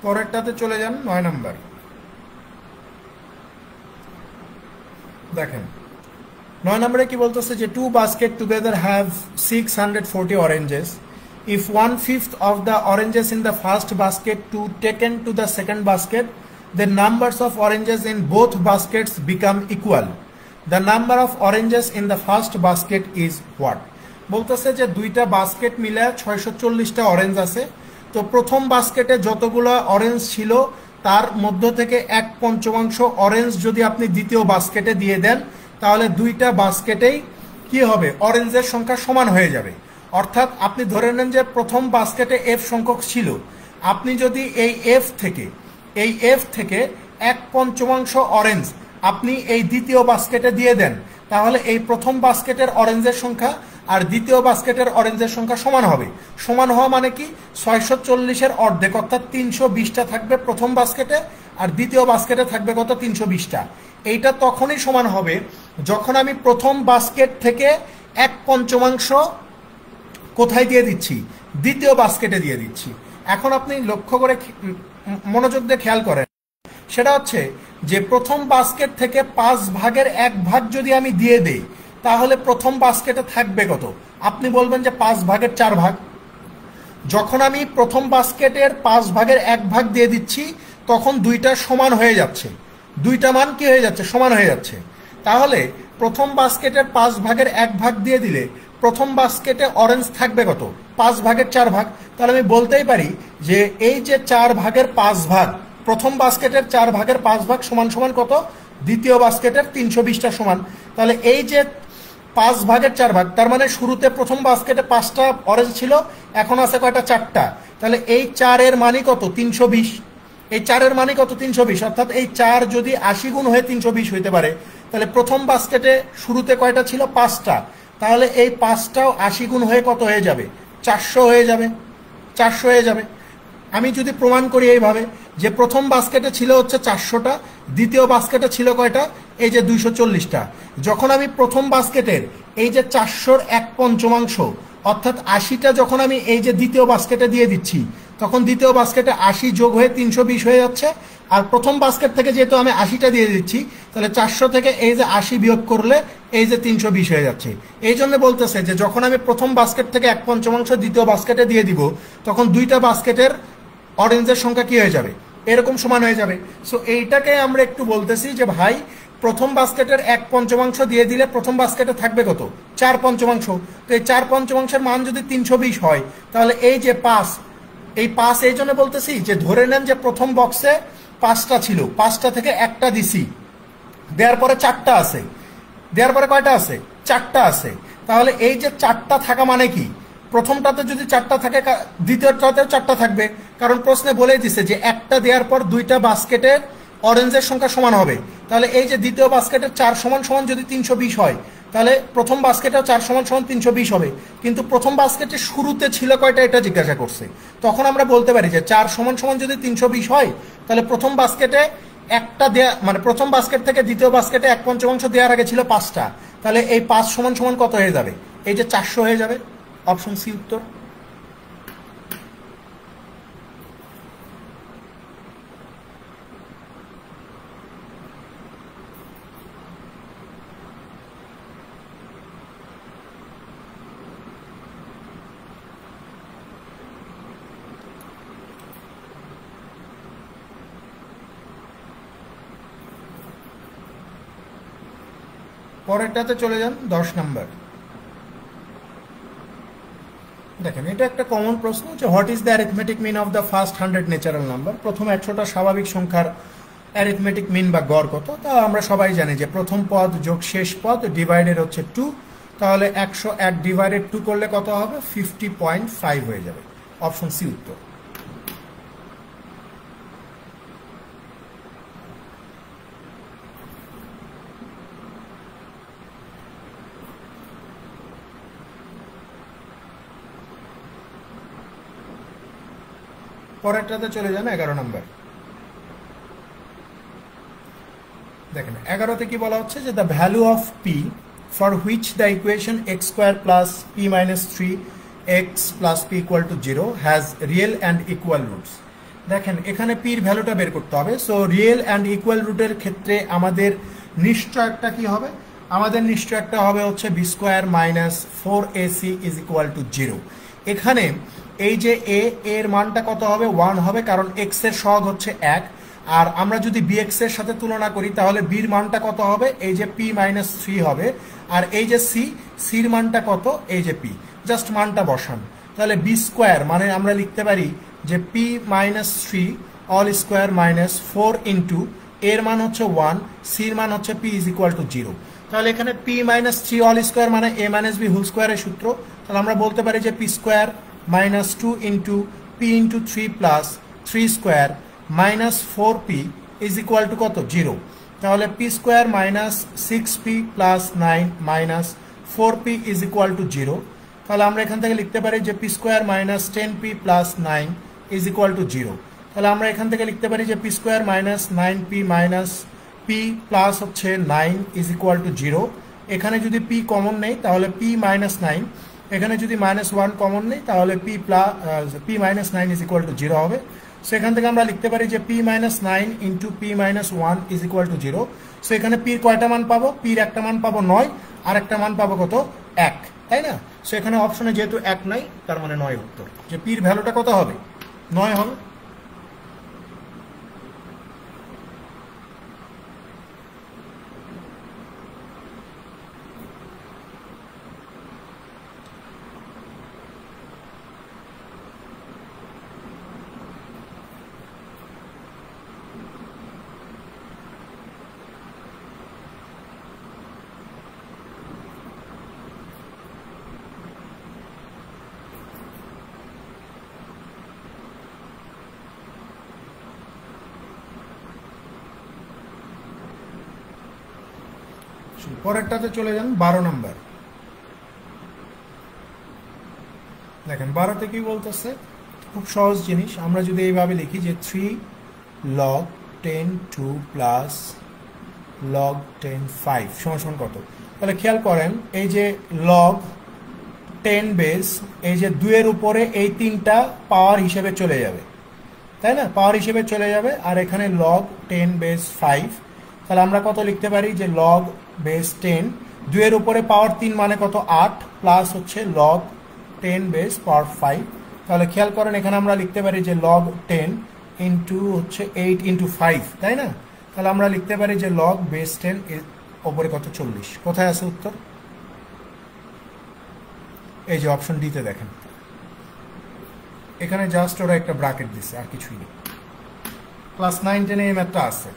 পরেরটাতে চলে যান, 9 নাম্বার। দেখেন 9 নম্বরে কি বলতেছে যে 2 basket together have 640 oranges. If 1/5 of the oranges in the first basket to taken to the second basket, the numbers of oranges in both baskets become equal. The number of oranges in the first basket is what? বলতেছে যে দুইটা basket মিলে 640টা orange আছে। তো প্রথম বাস্কেটে যতগুলো orange ছিল তার মধ্য থেকে 1/5 অরেঞ্জ যদি আপনি দ্বিতীয় বাস্কেটে দিয়ে দেন, তাহলে দুইটা বাস্কেটেই কি হবে? অরেঞ্জের সংখ্যা সমান হয়ে যাবে। অর্থাৎ আপনি ধরে নেন যে প্রথম বাস্কেটে এফ সংখ্যক ছিল, আপনি যদি এই এফ থেকে 1/5 অরেঞ্জ আপনি এই দ্বিতীয় বাস্কেটে দিয়ে দেন, তাহলে এই প্রথম বাস্কেটের অরেঞ্জের সংখ্যা আর দ্বিতীয় বাস্কেটের অরেঞ্জের সংখ্যা সমান হবে। সমান হওয়া মানে কি? 640-এর অর্ধেক অর্থাৎ 320টা থাকবে প্রথম বাস্কেটে, আর দ্বিতীয় বাস্কেটে থাকবে কত? 320টা। এইটা তখনই সমান হবে যখন আমি প্রথম বাস্কেট থেকে 1/5 কোথায় দিয়ে দিচ্ছি? দ্বিতীয় বাস্কেটে দিয়ে দিচ্ছি। এখন আপনি লক্ষ্য করে মনোযোগ দিয়ে খেয়াল করেন, সেটা হচ্ছে যে প্রথম বাস্কেট থেকে 1/5 যদি আমি দিয়ে দেই তাহলে প্রথম বাস্কেটে থাকবে কত? আপনি বলবেন যে 4/5। যখন আমি প্রথম বাস্কেটের 1/5 দিয়ে দিচ্ছি তখন দুইটা সমান হয়ে যাচ্ছে, দুইটা মান কি হয়ে যাচ্ছে? সমান হয়ে যাচ্ছে। তাহলে প্রথম বাস্কেটের 1/5 দিয়ে দিলে প্রথম বাস্কেটে অরেঞ্জ থাকবে কত? 5/4। তাহলে আমি বলতেই পারি যে এই যে 4/5 প্রথম বাস্কেটের 4/5 সমান সমান কত? দ্বিতীয় বাস্কেটের 320টা সমান। তাহলে এই যে 5/4, তার মানে শুরুতে প্রথম বাস্কেটে 5টা অরেঞ্জ ছিল, এখন আছে কয়টা? 4টা। তাহলে এই 4-এর মানই কত? 320। এই 4-এর মানই কত? 320। অর্থাৎ এই 4 যদি 80 গুণ হয়ে 320 হইতে পারে, তাহলে প্রথম বাস্কেটে শুরুতে কয়টা ছিল? 5টা। তাহলে এই 5টাও 80 গুণ হয়ে কত হয়ে যাবে? 400 হয়ে যাবে। 400 হয়ে যাবে। আমি যদি প্রমাণ করি এইভাবে যে প্রথম বাস্কেটে ছিল হচ্ছে 400টা, দ্বিতীয় বাস্কেটে ছিল কয়টা? এই যে 240টা। যখন আমি প্রথম বাস্কেটের এই যে 400-র 1/5 অর্থাৎ 80টা যখন আমি এই যে দ্বিতীয় বাস্কেটে দিয়ে দিচ্ছি, তখন দ্বিতীয় বাস্কেটে 80 যোগ হয়ে 320 হয়ে যাচ্ছে। আর প্রথম বাস্কেট থেকে যেহেতু আমি 80টা দিয়ে দিচ্ছি, তাহলে 400 থেকে এই যে 80 বিয়োগ করলে এই যে 320 হয়ে যাচ্ছে। এই জন্য বলতেছে যে যখন আমি প্রথম বাস্কেট থেকে 1/5 দ্বিতীয় বাস্কেটে দিয়ে দিব, তখন দুইটা বাস্কেটের অরেঞ্জের সংখ্যা কি হয়ে যাবে? এরকম সমান হয়ে যাবে। সো এইটাকে আমরা একটু বলতেছি যে ভাই প্রথম বাস্কেটের 1/5 দিয়ে দিলে প্রথম বাস্কেটে থাকবে কত? 4/5। তো এই 4/5-এর মান যদি 320 হয়, তাহলে এই যে 5, এই 5 এই জন্য বলতেছি যে ধরে নেন যে প্রথম বক্সে 5টা ছিল, 5টা থেকে একটা দিছি, দেওয়ার পরে 4টা আছে, দেওয়ার পরে কয়টা আছে? 4টা আছে। তাহলে এই যে 4টা থাকা মানে কি? প্রথমটাতে যদি 4টা থাকে দ্বিতীয়টাতেও 4টা থাকবে, কারণ প্রশ্নে বলেই দিছে যে একটা দেওয়ার পর দুইটা বাস্কেটের অরেঞ্জের সংখ্যা সমান হবে। তাহলে এই যে দ্বিতীয় বাস্কেটের 4 সমান সমান যদি 320 হয়, তাহলে প্রথম বাস্কেটেও 4 সমান সমান 320 হবে। কিন্তু প্রথম বাস্কেটের শুরুতে ছিল কয়টা এটা জিজ্ঞাসা করছে। তখন আমরা বলতে পারি যে 4 সমান সমান যদি 320 হয়, তাহলে প্রথম বাস্কেটে একটা দেয়া, মানে প্রথম বাস্কেট থেকে দ্বিতীয় বাস্কেটে 1/5 দেওয়ার আগে ছিল 5টা, তাহলে এই 5 সমান সমান কত হয়ে যাবে? এই যে 400 হয়ে যাবে। অপশন সি উত্তর। পরেরটাতে চলে যান, 10 নাম্বার। দেখেন এটা একটা কমন প্রশ্ন যে what is the arithmetic mean of the first 100 natural number? প্রথম 100টা স্বাভাবিক সংখ্যার অ্যারিথমেটিক মিন বা গড় কত? তা আমরা সবাই জানি যে প্রথম পদ যোগ শেষ পদ ডিভাইডেড হচ্ছে 2। তাহলে 101 ডিভাইডেড 2 করলে কত হবে? 50.5 হয়ে যাবে। অপশন সি উত্তর। পরেরটাতে চলে যান, 11 নাম্বার। দেখেন 11তে কি বলা হচ্ছে যে the value of P for which the equation x square plus P minus 3x plus P equal to 0 has real and equal roots. দেখেন এখানে পির ভ্যালুটা বের করতে হবে। সো রিয়েল অ্যান্ড ইকুয়াল রুটের ক্ষেত্রে আমাদের নিশ্চয়টা কি হবে? আমাদের নিশ্চয়টা হবে হচ্ছে B square minus 4ac is equal to 0। এখানে এই যে এ এর মানটা কত হবে? 1 হবে, কারণ এক্স এর সহগ হচ্ছে 1। আর আমরা যদি bx এর সাথে তুলনা করি তাহলে বির মানটা কত হবে? এই যে p মাইনাস 3 হবে। আর এই যে সির মানটা কত? এই যে p। জাস্ট মানটা বসান। তাহলে বি স্কোয়ার মানে আমরা লিখতে পারি যে p minus 3 all square minus 4 into এর মান হচ্ছে 1, সির মান হচ্ছে p ইজ ইকুয়াল টু 0। তাহলে এখানে p মাইনাস 3 অল স্কোয়ার মানে a মাইনাস b হোল স্কোয়ারের সূত্র। তাহলে আমরা বলতে পারি যে p square minus 2 into p into 3 plus 3 square minus 4p is equal two কত? 0। তাহলে p square minus 6p plus 9 minus 4p is equal to 0। তাহলে আমরা এখান থেকে লিখতে পারি যে p square minus 10p plus 9 is equal to 0। তাহলে আমরা এখান থেকে লিখতে পারি যে p square minus 9p minus p plus হচ্ছে 9 ইজ ইকুয়াল টু 0। এখানে যদি p কমন নেই তাহলে p মাইনাস 9, এখানে যদি মাইনাস 1 কমন নেই তাহলে p minus 9 is equal to 0 হবে। সেখান থেকে আমরা লিখতে পারি যে P minus 9 into P minus 1 is equal to 0। So এখানে পির কয়টা মান পাবো? পির একটা মান পাবো 9, আর একটা মান পাবো কত? 1, তাই না? সো এখানে অপশনে যেহেতু 1 নাই, তার মানে 9 উত্তর। যে পির ভ্যালুটা কত হবে? 9 হবে। পরেরটাতে চলে যান 12 নাম্বার। দেখেন 12তে কি বলতেছে, খুব সহজ জিনিস। আমরা যদি এইভাবে লিখি যে 3 log 10 2 প্লাস log 10 5 সমান কত, তাহলে খেয়াল করেন এই যে log 10 বেস, এই যে 2 এর উপরে এই 3টা পাওয়ার হিসেবে চলে যাবে, তাই না? পাওয়ার হিসেবে চলে যাবে। আর এখানে log 10 বেস 5, তাহলে আমরা কত লিখতে পারি যে log বেস 10, 2 এর উপরে পাওয়ার 3 মানে কত? 8, প্লাস হচ্ছে log 10 বেস পাওয়ার 5। তাহলে খেয়াল করেন এখানে আমরা লিখতে পারি যে log 10 ইন্টু হচ্ছে 8 ইন্টু 5, তাই না? তাহলে আমরা লিখতে পারি যে log বেস 10 এর উপরে কত? 40। কোথায় আছে উত্তর? এই যে অপশন ডিতে দেখেন, এখানে জাস্ট ওরা একটা ব্র্যাকেট দিচ্ছে, আর কিছুই নেই। ক্লাস 9 10 এই ম্যাথটা আছে।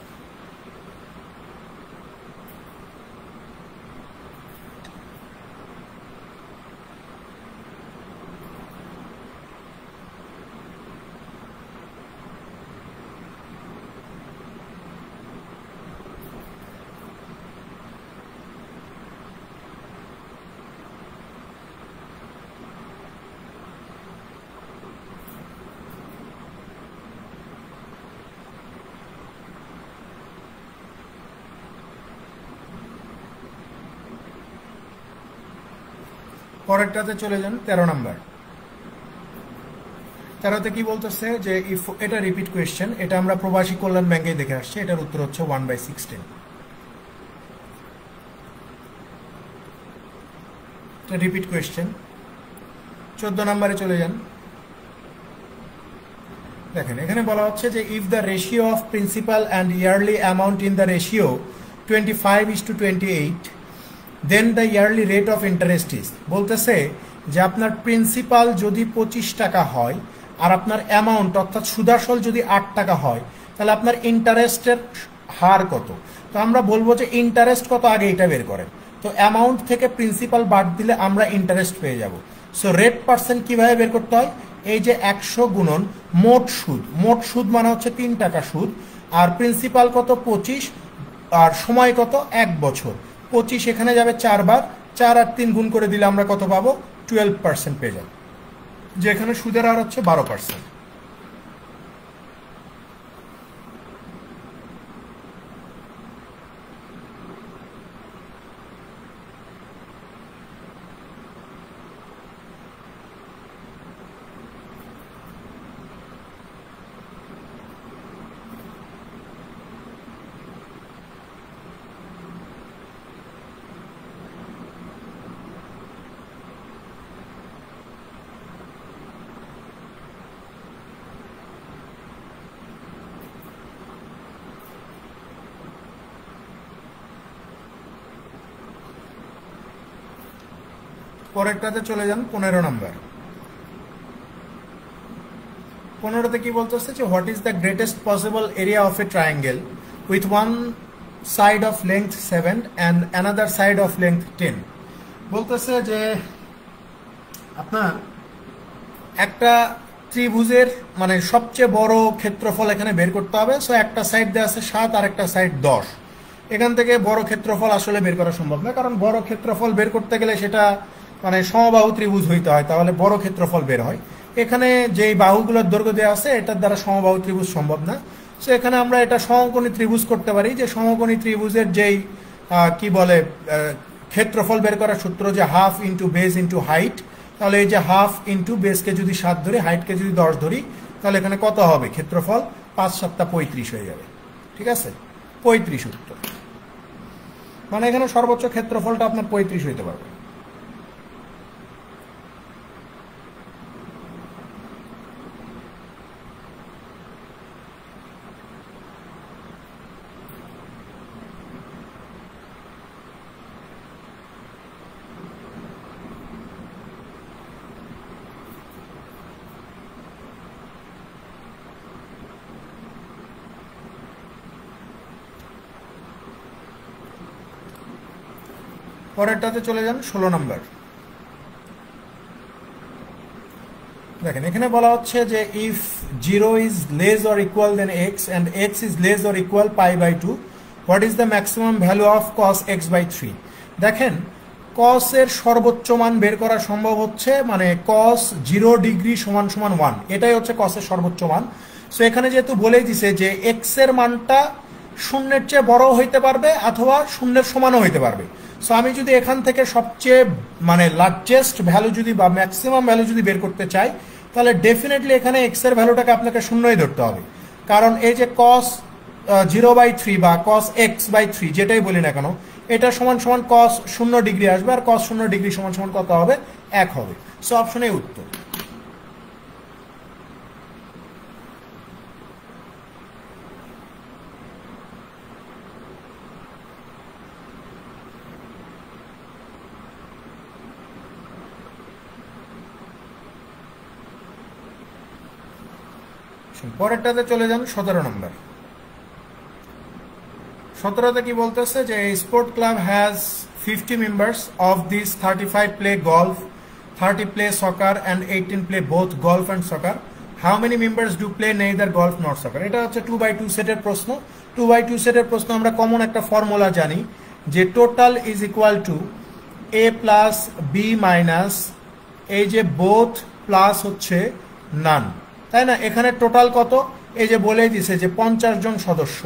পরেরটাতে চলে যান 13 নাম্বার। 13তে কি বলতেছে যে ইফ, এটা রিপিট কোয়েশ্চেন, এটা আমরা প্রবাসী কল্যাণ ব্যাংকে দেখে আসছি। এটার উত্তর হচ্ছে 1/16। এটা রিপিট কোয়েশ্চেন। 14 নাম্বারে চলে যান। দেখেন এখানে বলা হচ্ছে যে if the ratio of principal and yearly amount in the ratio 25:28, then the yearly rate of interest is. বলতেছে যে আপনার প্রিন্সিপাল যদি 25 টাকা হয় আর আপনার অ্যামাউন্ট অর্থাৎ সুদাসল যদি 8 টাকা হয়, তাহলে আপনার ইন্টারেস্টের হার কত? তো আমরা বলবো যে ইন্টারেস্ট কত আগে এটা বের করেন। তো অ্যামাউন্ট থেকে প্রিন্সিপাল বাদ দিলে আমরা ইন্টারেস্ট পেয়ে যাব। সো রেট পার্সেন্ট কিভাবে বের করতে হয়? এই যে 100 গুণন মোট সুদ, মোট সুদ মানে হচ্ছে 3 টাকা সুদ, আর প্রিন্সিপাল কত? 25, আর সময় কত? 1 বছর। 25 এখানে যাবে 4 বার, 4 আর 3 গুণ করে দিলে আমরা কত পাবো? 12% পেয়ে যাব, যেখানে সুদের হার হচ্ছে 12%। পরেরটাতে চলে যান 15 নাম্বার। 15তে কি বলতেছে যে what is the greatest possible area of a triangle with one side of length 7 and another side of length 10। বলতেছে যে আপনার একটা ত্রিভুজের মানে সবচেয়ে বড় ক্ষেত্রফল এখানে বের করতে হবে। সো একটা সাইড দেওয়া আছে 7 আর একটা সাইড 10। এখান থেকে বড় ক্ষেত্রফল আসলে বের করা সম্ভব না, কারণ বড় ক্ষেত্রফল বের করতে গেলে সেটা মানে সমবাহু ত্রিভুজ হইতে হয়, তাহলে বড় ক্ষেত্রফল বের হয়। এখানে যেই বাহুগুলোর দৈর্ঘ্য দেওয়া আছে এটার দ্বারা সমবাহু ত্রিভুজ সম্ভব না। সো এখানে আমরা এটা সমকোণী ত্রিভুজ করতে পারি, যে সমকোণী ত্রিভুজের যেই কি বলে ক্ষেত্রফল বের করার সূত্র যে half into base into height. তাহলে এই যে হাফ ইন্টু বেসকে যদি 7 ধরি, হাইটকে যদি 10 ধরি, তাহলে এখানে কত হবে ক্ষেত্রফল 5 × 7 = 35 হয়ে যাবে। ঠিক আছে, 35 উত্তর। মানে এখানে সর্বোচ্চ ক্ষেত্রফলটা আপনার 35 হইতে পারবে। পরেরটাতে চলে যান 16 নম্বর। দেখেন এখানে বলা হচ্ছে যে if 0 is less or equal then x and x is less or equal π/2 what is the maximum value of cos x/3। দেখেন cos এর সর্বোচ্চ মান বের করা সম্ভব হচ্ছে মানে cos 0 ডিগ্রি সমান সমান 1, এটাই হচ্ছে cos এর সর্বোচ্চ মান। সো এখানে যেহেতু বলেই দিছে যে x এর মানটা শূন্যের চেয়ে বড় হইতে পারবে অথবা শূন্যের সমানও হইতে পারবে। সো আমি যদি এখান থেকে সবচেয়ে মানে লার্জেস্ট ভ্যালু যদি বা ম্যাক্সিমাম ভ্যালু যদি বের করতে চাই তাহলে ডেফিনেটলি এখানে এক্স এর ভ্যালুটাকে আপনাকে শূন্যই ধরতে হবে, কারণ এই যে cos 0/3 বা cos x/3 যেটাই বলি না কেন এটা সমান সমান cos 0 ডিগ্রি আসবে, আর cos 0 ডিগ্রি সমান সমান কত হবে 1 হবে। সো অপশন এ উত্তর। পরেরটাতে চলে যান 17 নম্বর। 17তে কি বলতেছে যে sport club has 50 members of this 35 play golf, 30 play soccer and 18 play both golf and soccer. How many members do play neither golf not soccer. এটা হচ্ছে 2/2 সেটের প্রশ্ন। 2/2 সেটের প্রশ্ন আমরা কমন একটা ফর্মুলা জানি যে total is equal to a plus B minus এই যে বোথ প্লাস হচ্ছে নান, তাই না? এখানে টোটাল কত এই যে বলেই দিছে যে 50 জন সদস্য।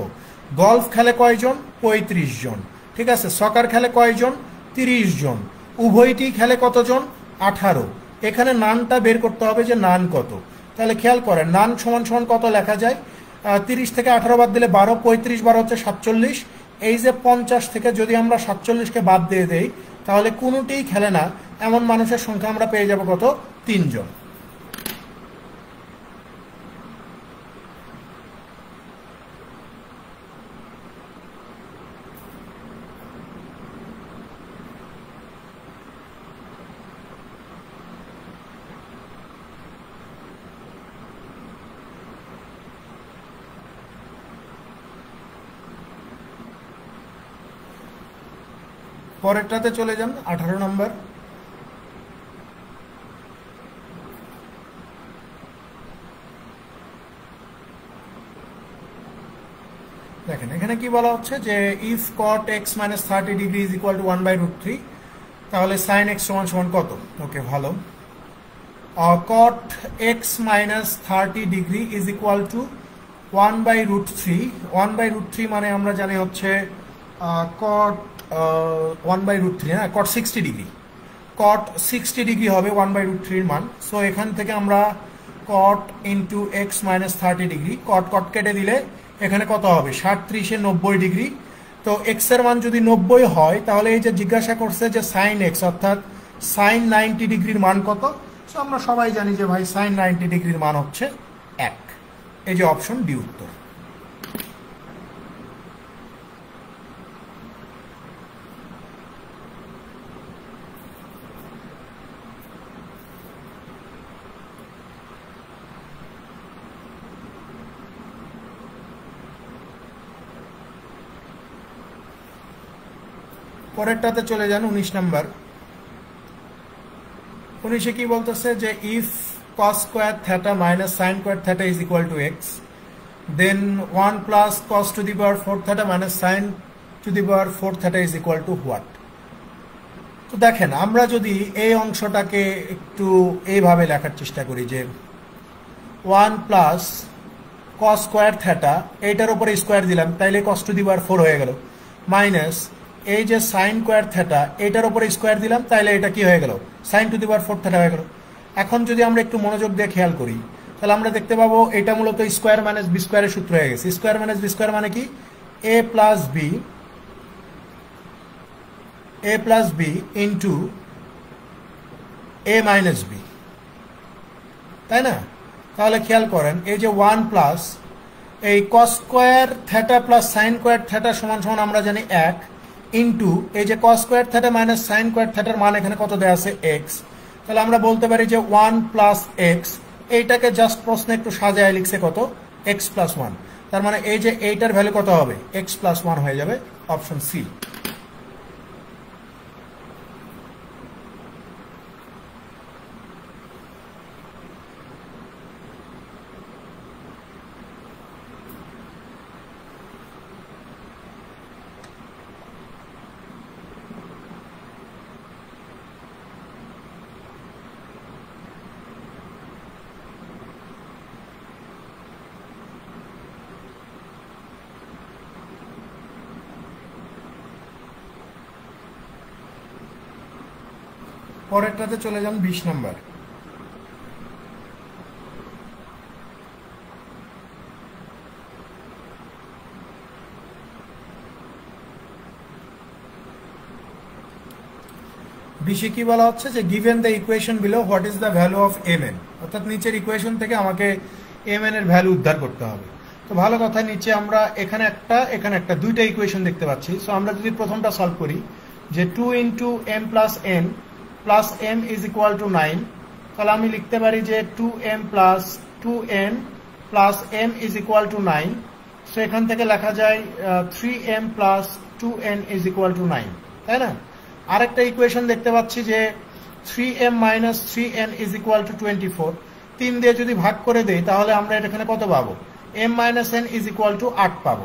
গলফ খেলে কয়জন? 35 জন। ঠিক আছে, সকার খেলে কয়জন? 30 জন। উভয়টি খেলে কতজন? 18। এখানে নানটা বের করতে হবে যে নান কত। তাহলে খেয়াল করেন নান সমান সমান কত লেখা যায়? 30 থেকে 18 বাদ দিলে 12, 35 12 হচ্ছে 47। এই যে 50 থেকে যদি আমরা 47কে বাদ দিয়ে দেই তাহলে কোনোটিই খেলে না এমন মানুষের সংখ্যা আমরা পেয়ে যাব কত? 3 জন। পরেরটাতে চলে যান 18 নম্বর। দেখেন এখানে কি বলা হচ্ছে যে if cot x - 30 degree is equal two 1/√3 তাহলে sin x সমান সমান কত? ওকে ভালো। cot x - 30 degree is equal two 1/√3। 1/√3 মানে আমরা জানি হচ্ছে cot 1/√3 না, cot 60 ডিগ্রি। cot 60 ডিগ্রি হবে 1/√3 এর মান। সো এখান থেকে আমরা cot into x - 30 degree, cot cot কেটে দিলে এখানে কত হবে? 37 এ 90 ডিগ্রি। তো x এর মান যদি 90 হয় তাহলে এই যে জিজ্ঞাসা করছে যে sin x অর্থাৎ sin 90 ডিগ্রির মান কত? সো আমরা সবাই জানি যে ভাই sin 90 ডিগ্রির মান হচ্ছে 1। এই যে অপশন ডি উত্তর। পরেরটাতে চলে যান 19 নাম্বার। 19-এ কি বলতেছে যে if cos square theta minus sin square theta is equal to x then 1 plus cos to the power 4 theta minus sin to the power 4 theta is equal to what? তো দেখেন আমরা যদি এই অংশটাকে একটু এইভাবে লেখার চেষ্টা করি যে 1 প্লাস cos স্কয়ার থিটা এইটার উপরে স্কয়ার দিলাম তাইলে cos টু দি পাওয়ার 4 হয়ে গেল, মাইনাস এই যে sin স্কয়ার থিটা এটার উপরে স্কয়ার দিলাম তাইলে এটা কি হয়ে গেল? sin to the power 4 theta হয়ে গেল। এখন যদি আমরা একটু মনোযোগ দিয়ে খেয়াল করি তাহলে আমরা দেখতে পাবো এটা মূলত স্কোয়ার মাইনাস বি স্কোয়ারের সূত্র হয়ে গেছে। স্কোয়ার মাইনাস বি স্কোয়ার মানে কি, এ প্লাস বি ইন্টু এ মাইনাস বি, তাই না? তাহলে খেয়াল করেন এই যে 1 প্লাস এই cos square theta plus sine square theta সমান সমান আমরা জানি 1 ইন্টু এই যে cos square theta minus sine square থিটার মান এখানে কত দেওয়া আছে, এক্স। তাহলে আমরা বলতে পারি যে 1 প্লাস এক্স, এইটাকে জাস্ট প্রশ্নে একটু সাজায় লিখছে কত, এক্স প্লাস 1। তার মানে এই যে এইটার ভ্যালু কত হবে, এক্স প্লাস 1 হয়ে যাবে, অপশন সি। পরেরটাতে চলে যান 20 নম্বর। বিশে কি বলা হচ্ছে যে given the equation below what is the value of M N, অর্থাৎ নিচের ইকুয়েশন থেকে আমাকে এম এন এর ভ্যালু উদ্ধার করতে হবে। তো ভালো কথা, নিচে আমরা এখানে একটা দুইটা ইকুয়েশন দেখতে পাচ্ছি। সো আমরা যদি প্রথমটা সলভ করি যে 2 into M plus N plus M is equal to 9, তাহলে আমি লিখতে পারি যে 2m plus 2n plus m is equal to 9। So এখান থেকে লেখা যায় 3m plus 2n is equal to 9, তাই না? আরেকটা ইকুয়েশন দেখতে পাচ্ছি যে 3m minus 3n is equal two 24। 3 দিয়ে যদি ভাগ করে দেই তাহলে আমরা এখানে কত পাবো, m minus n is equal two 8 পাবো।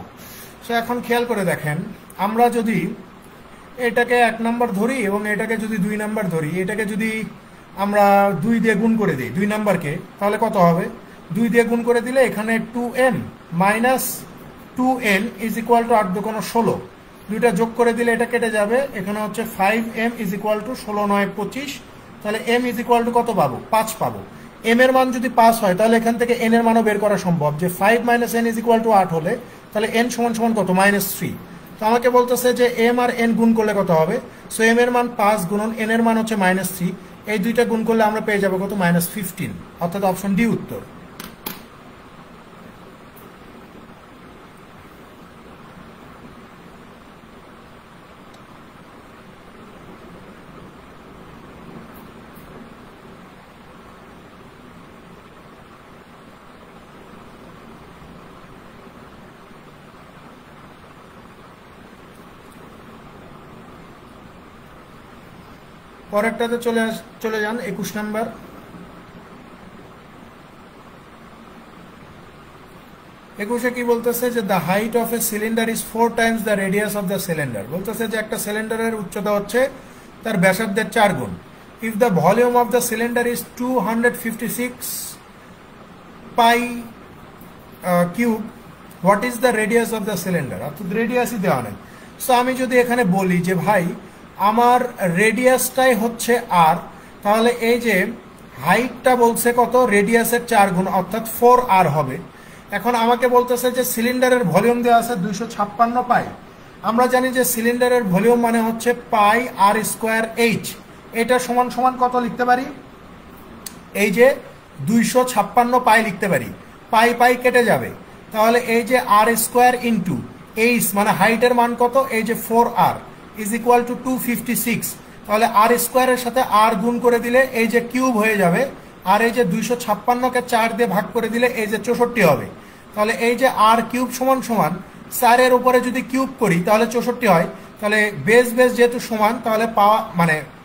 সো এখন খেয়াল করে দেখেন, আমরা যদি এটাকে 1 নাম্বার ধরি এবং এটাকে যদি 2 নাম্বার ধরি, এটাকে যদি আমরা 2 দিয়ে গুণ করে দিই 2 নাম্বারকে, তাহলে কত হবে, 2 দিয়ে গুণ করে দিলে এখানে 2m minus 2n is equal two 8 দুগুণ 16, দুইটা যোগ করে দিলে এটা কেটে যাবে, এখানে হচ্ছে 5m ইজ ইকুয়াল টু 16 9 25। তাহলে m ইজ ইকুয়াল টু কত পাবো, 5 পাবো। m এর মান যদি 5 হয় তাহলে এখান থেকে n এর মানও বের করা সম্ভব, যে 5 minus n is equal two 8 হলে তাহলে n সমান সমান কত, -3। তো আমাকে বলতেছে যে m আর n গুণ করলে কত হবে। সো m এর মান 5 গুণন n এর মান হচ্ছে -3, এই দুইটা গুণ করলে আমরা পেয়ে যাবো কত, -15, অর্থাৎ অপশন ডি উত্তর। পরেরটাতে চলে যান 21 নাম্বার। 21-এ কি বলতেছে যে the height of A cylinder is 4 Times the radius of the cylinder. বলতেছে যে একটা সিলিন্ডারের উচ্চতা হচ্ছে তার ব্যাসার্ধের 4 গুণ। If the volume of the cylinder is 256 pi cube, what is the radius of the cylinder, অর্থাৎ রেডিয়াসই দেওয়া নেই। সো আমি যদি এখানে বলি যে ভাই আমার রেডিয়াসটাই হচ্ছে আর, তাহলে এই যে হাইটটা বলছে কত, রেডিয়াসের 4 গুণ অর্থাৎ 4r হবে। এখন আমাকে বলতেছে যে সিলিন্ডারের ভলিউম দেওয়া আছে 256 পাই। আমরা জানি যে সিলিন্ডারের ভলিউম মানে হচ্ছে পাই আর স্কোয়ার এইচ। এটা সমান সমান কত লিখতে পারি, এই যে 256 পাই লিখতে পারি, পাই পাই কেটে যাবে, তাহলে এই যে আর স্কোয়ার ইন্টু এইচ মানে হাইটের মান কত, এই যে 4r ইজ ইকুয়াল টু 256। তাহলে আর স্কোয়ারের সাথে আর গুণ করে দিলে এই যে কিউব হয়ে যাবে, আর এই যে 256কে 4 দিয়ে ভাগ করে দিলে এই যে 64 হবে। তাহলে এই যে আর কিউব সমান সমান 4 এর উপরে যদি কিউব করি তাহলে 64 হয়। তাহলে বেস বেস যেহেতু সমান, তাহলে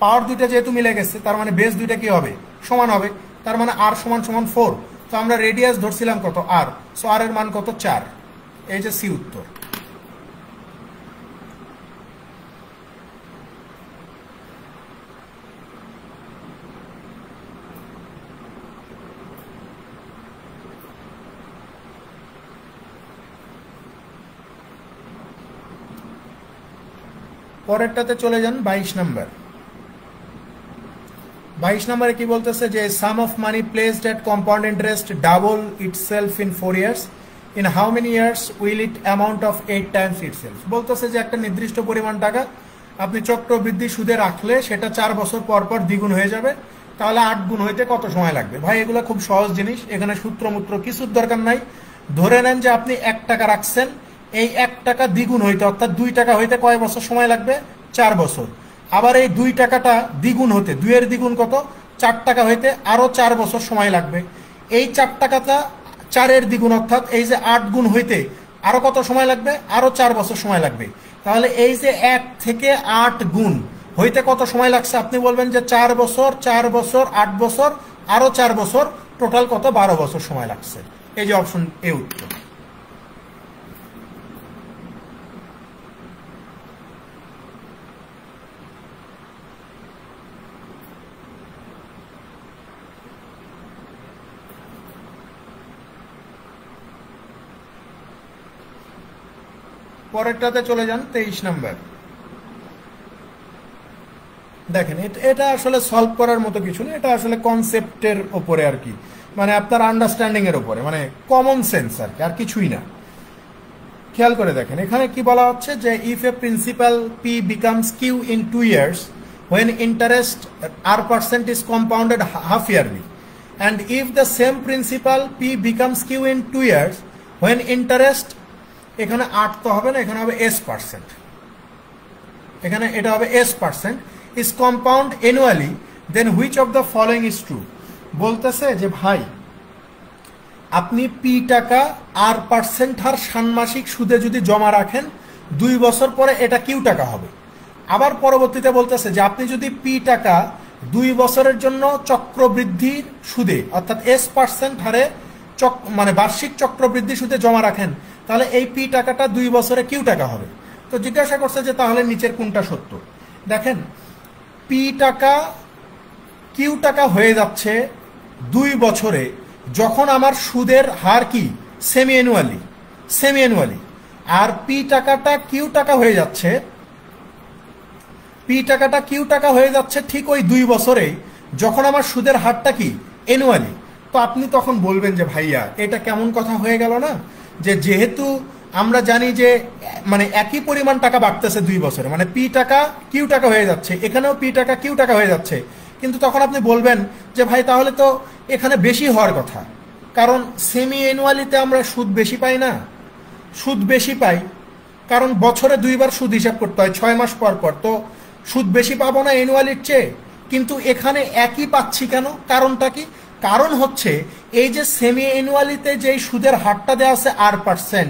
পাওয়ার দুইটা যেহেতু মিলে গেছে, তার মানে বেস দুইটা কি হবে, সমান হবে। তার মানে আর সমান সমান 4। তো আমরা রেডিয়াস ধরছিলাম কত, আর। সো আর এর মান কত, 4। এই যে সি উত্তর। পরেরটাতে চলে যান 22 নাম্বার। 22 নম্বরে কি বলতেছে যে sum of money placed at compound interest double itself in 4 years, in how many years will it amount of 8 times itself. বলতেছে যে একটা নির্দিষ্ট পরিমাণ টাকা আপনি চক্রবৃদ্ধি সুদে রাখলে সেটা 4 বছর পর পর দ্বিগুণ হয়ে যাবে, তাহলে 8 গুণ হইতে কত সময় লাগবে? ভাই এগুলো খুব সহজ জিনিস, এখানে সূত্রমূত্র কিছুর দরকার নাই। ধরে নেন যে আপনি 1 টাকা রাখছেন, এই 1 টাকা দ্বিগুণ হইতে অর্থাৎ 2 টাকা হইতে কয় বছর সময় লাগবে? 4 বছর। আবার এই 2 টাকাটা দ্বিগুণ হতে 2 এর দ্বিগুণ কত? 4 টাকা হইতে আরো 4 বছর সময় লাগবে। এই 4 টাকাটা 4 এর দ্বিগুণ অর্থাৎ এই যে 8 গুণ হইতে আরো কত সময় লাগবে? আরো 4 বছর সময় লাগবে। তাহলে এই যে 1 থেকে 8 গুণ হইতে কত সময় লাগছে? আপনি বলবেন যে 4 বছর, 4 বছর, 8 বছর, আরো 4 বছর, টোটাল কত? 12 বছর সময় লাগছে। এই যে অপশন এ উত্তর। পরেরটাতে চলে যান 23 নম্বর। দেখেন এটা আসলে সলভ করার মতো কিছু না, এটা আসলে কনসেপ্টের উপরে আর কি, মানে আপনার আন্ডারস্ট্যান্ডিং এর উপরে, মানে কমন সেন্স আর কি, আর কিছুই না। খেয়াল করে দেখেন এখানে কি বলা হচ্ছে যে if a principal P becomes Q in 2 years when interest r% is compounded half yearly, and if the same principal p becomes q in 2 years when interest, এখানে 8 তো হবে না, এখানে হবে s%, এখানে এটা হবে s%, is compound annually, then which of the following is true? বলতেছে যে ভাই আপনি পি টাকা r% হার ষান্মাসিক সুদে যদি জমা রাখেন 2 বছর পরে এটা কিউ টাকা হবে। আবার পরবর্তীতে বলতেছে যে আপনি যদি পি টাকা 2 বছরের জন্য চক্রবৃদ্ধির সুদে অর্থাৎ s% হারে মানে বার্ষিক চক্রবৃদ্ধি সুদে জমা রাখেন, তাহলে এই পি টাকাটা 2 বছরে কিউ টাকা হবে। তো জিজ্ঞাসা করছে যে তাহলে নিচের কোনটা সত্য? দেখেন পি টাকা কিউ টাকা হয়ে যাচ্ছে 2 বছরে যখন আমার সুদের হার কি সেমি অ্যানুয়ালি, আর পি টাকাটা কিউ টাকা হয়ে যাচ্ছে, পি টাকাটা কিউ টাকা হয়ে যাচ্ছে ঠিক ওই 2 বছরে যখন আমার সুদের হারটা কি অ্যানুয়ালি। তো আপনি তখন বলবেন যে ভাইয়া এটা কেমন কথা হয়ে গেল না, যে যেহেতু আমরা জানি যে মানে একই পরিমাণ টাকা বাড়তেছে 2 বছরে, মানে পি টাকা কিউ টাকা হয়ে যাচ্ছে, এখানেও পি টাকা কিউ টাকা হয়ে যাচ্ছে, কিন্তু তখন আপনি বলবেন যে ভাই তাহলে তো এখানে বেশি হওয়ার কথা, কারণ সেমি অ্যানুয়ালিতে আমরা সুদ বেশি পাই না, সুদ বেশি পাই কারণ বছরে 2 বার সুদ হিসাব করতে হয় 6 মাস পর পর, তো সুদ বেশি পাবো না অ্যানুয়ালির চেয়ে, কিন্তু এখানে একই পাচ্ছি কেন? কারণটা কি? কারণ হচ্ছে এই যে সেমি অ্যানুয়ালিতে যেই সুদের হারটা দেওয়া আছে r%,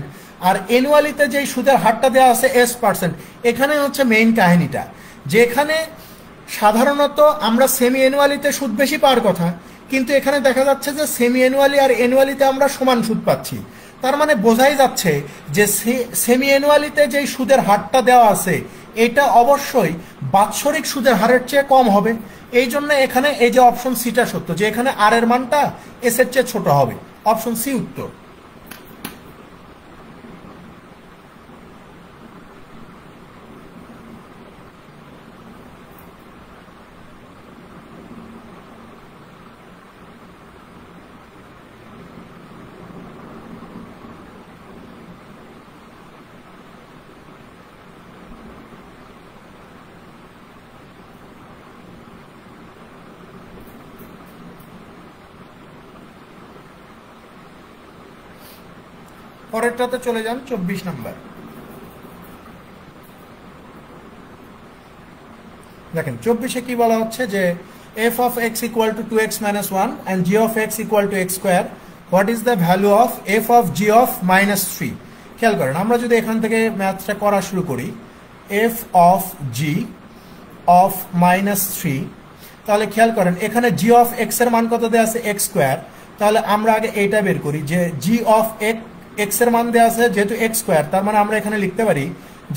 আর অ্যানুয়ালিতে যেই সুদের হারটা দেওয়া আছে s%, এখানে হচ্ছে মেইন কাহিনীটা, যেখানে সাধারণত আমরা সেমি অ্যানুয়ালিতে সুদ বেশি পাওয়ার কথা, কিন্তু এখানে দেখা যাচ্ছে যে সেমি অ্যানুয়ালি আর অ্যানুয়ালিতে আমরা সমান সুদ পাচ্ছি। তার মানে বোঝাই যাচ্ছে যে সেমি অ্যানুয়ালিতে যেই সুদের হারটা দেওয়া আছে এটা অবশ্যই বাৎসরিক সুদের হারের চেয়ে কম হবে। এই জন্য এখানে এই যে অপশন সিটা সত্য, যে এখানে আর এর মানটা এস এর চেয়ে ছোট হবে। অপশন সি উত্তর। পরেরটাতে চলে যান 24 নম্বর। দেখেন 24-এ কি বলা হচ্ছে যে f of x equal to 2x minus 1 and g of x equal to x square, what is the value of f of g of minus 3? খেয়াল করেন আমরা যদি এখান থেকে ম্যাথটা করা শুরু করি, f of g of minus 3, তাহলে খেয়াল করেন এখানে g of x এর মান কত দেওয়া আছে? x square. তাহলে আমরা আগে এইটা বের করি যে g of x এর মান দেওয়া আছে যেহেতু x স্কোয়ার, তার মানে আমরা এখানে লিখতে পারি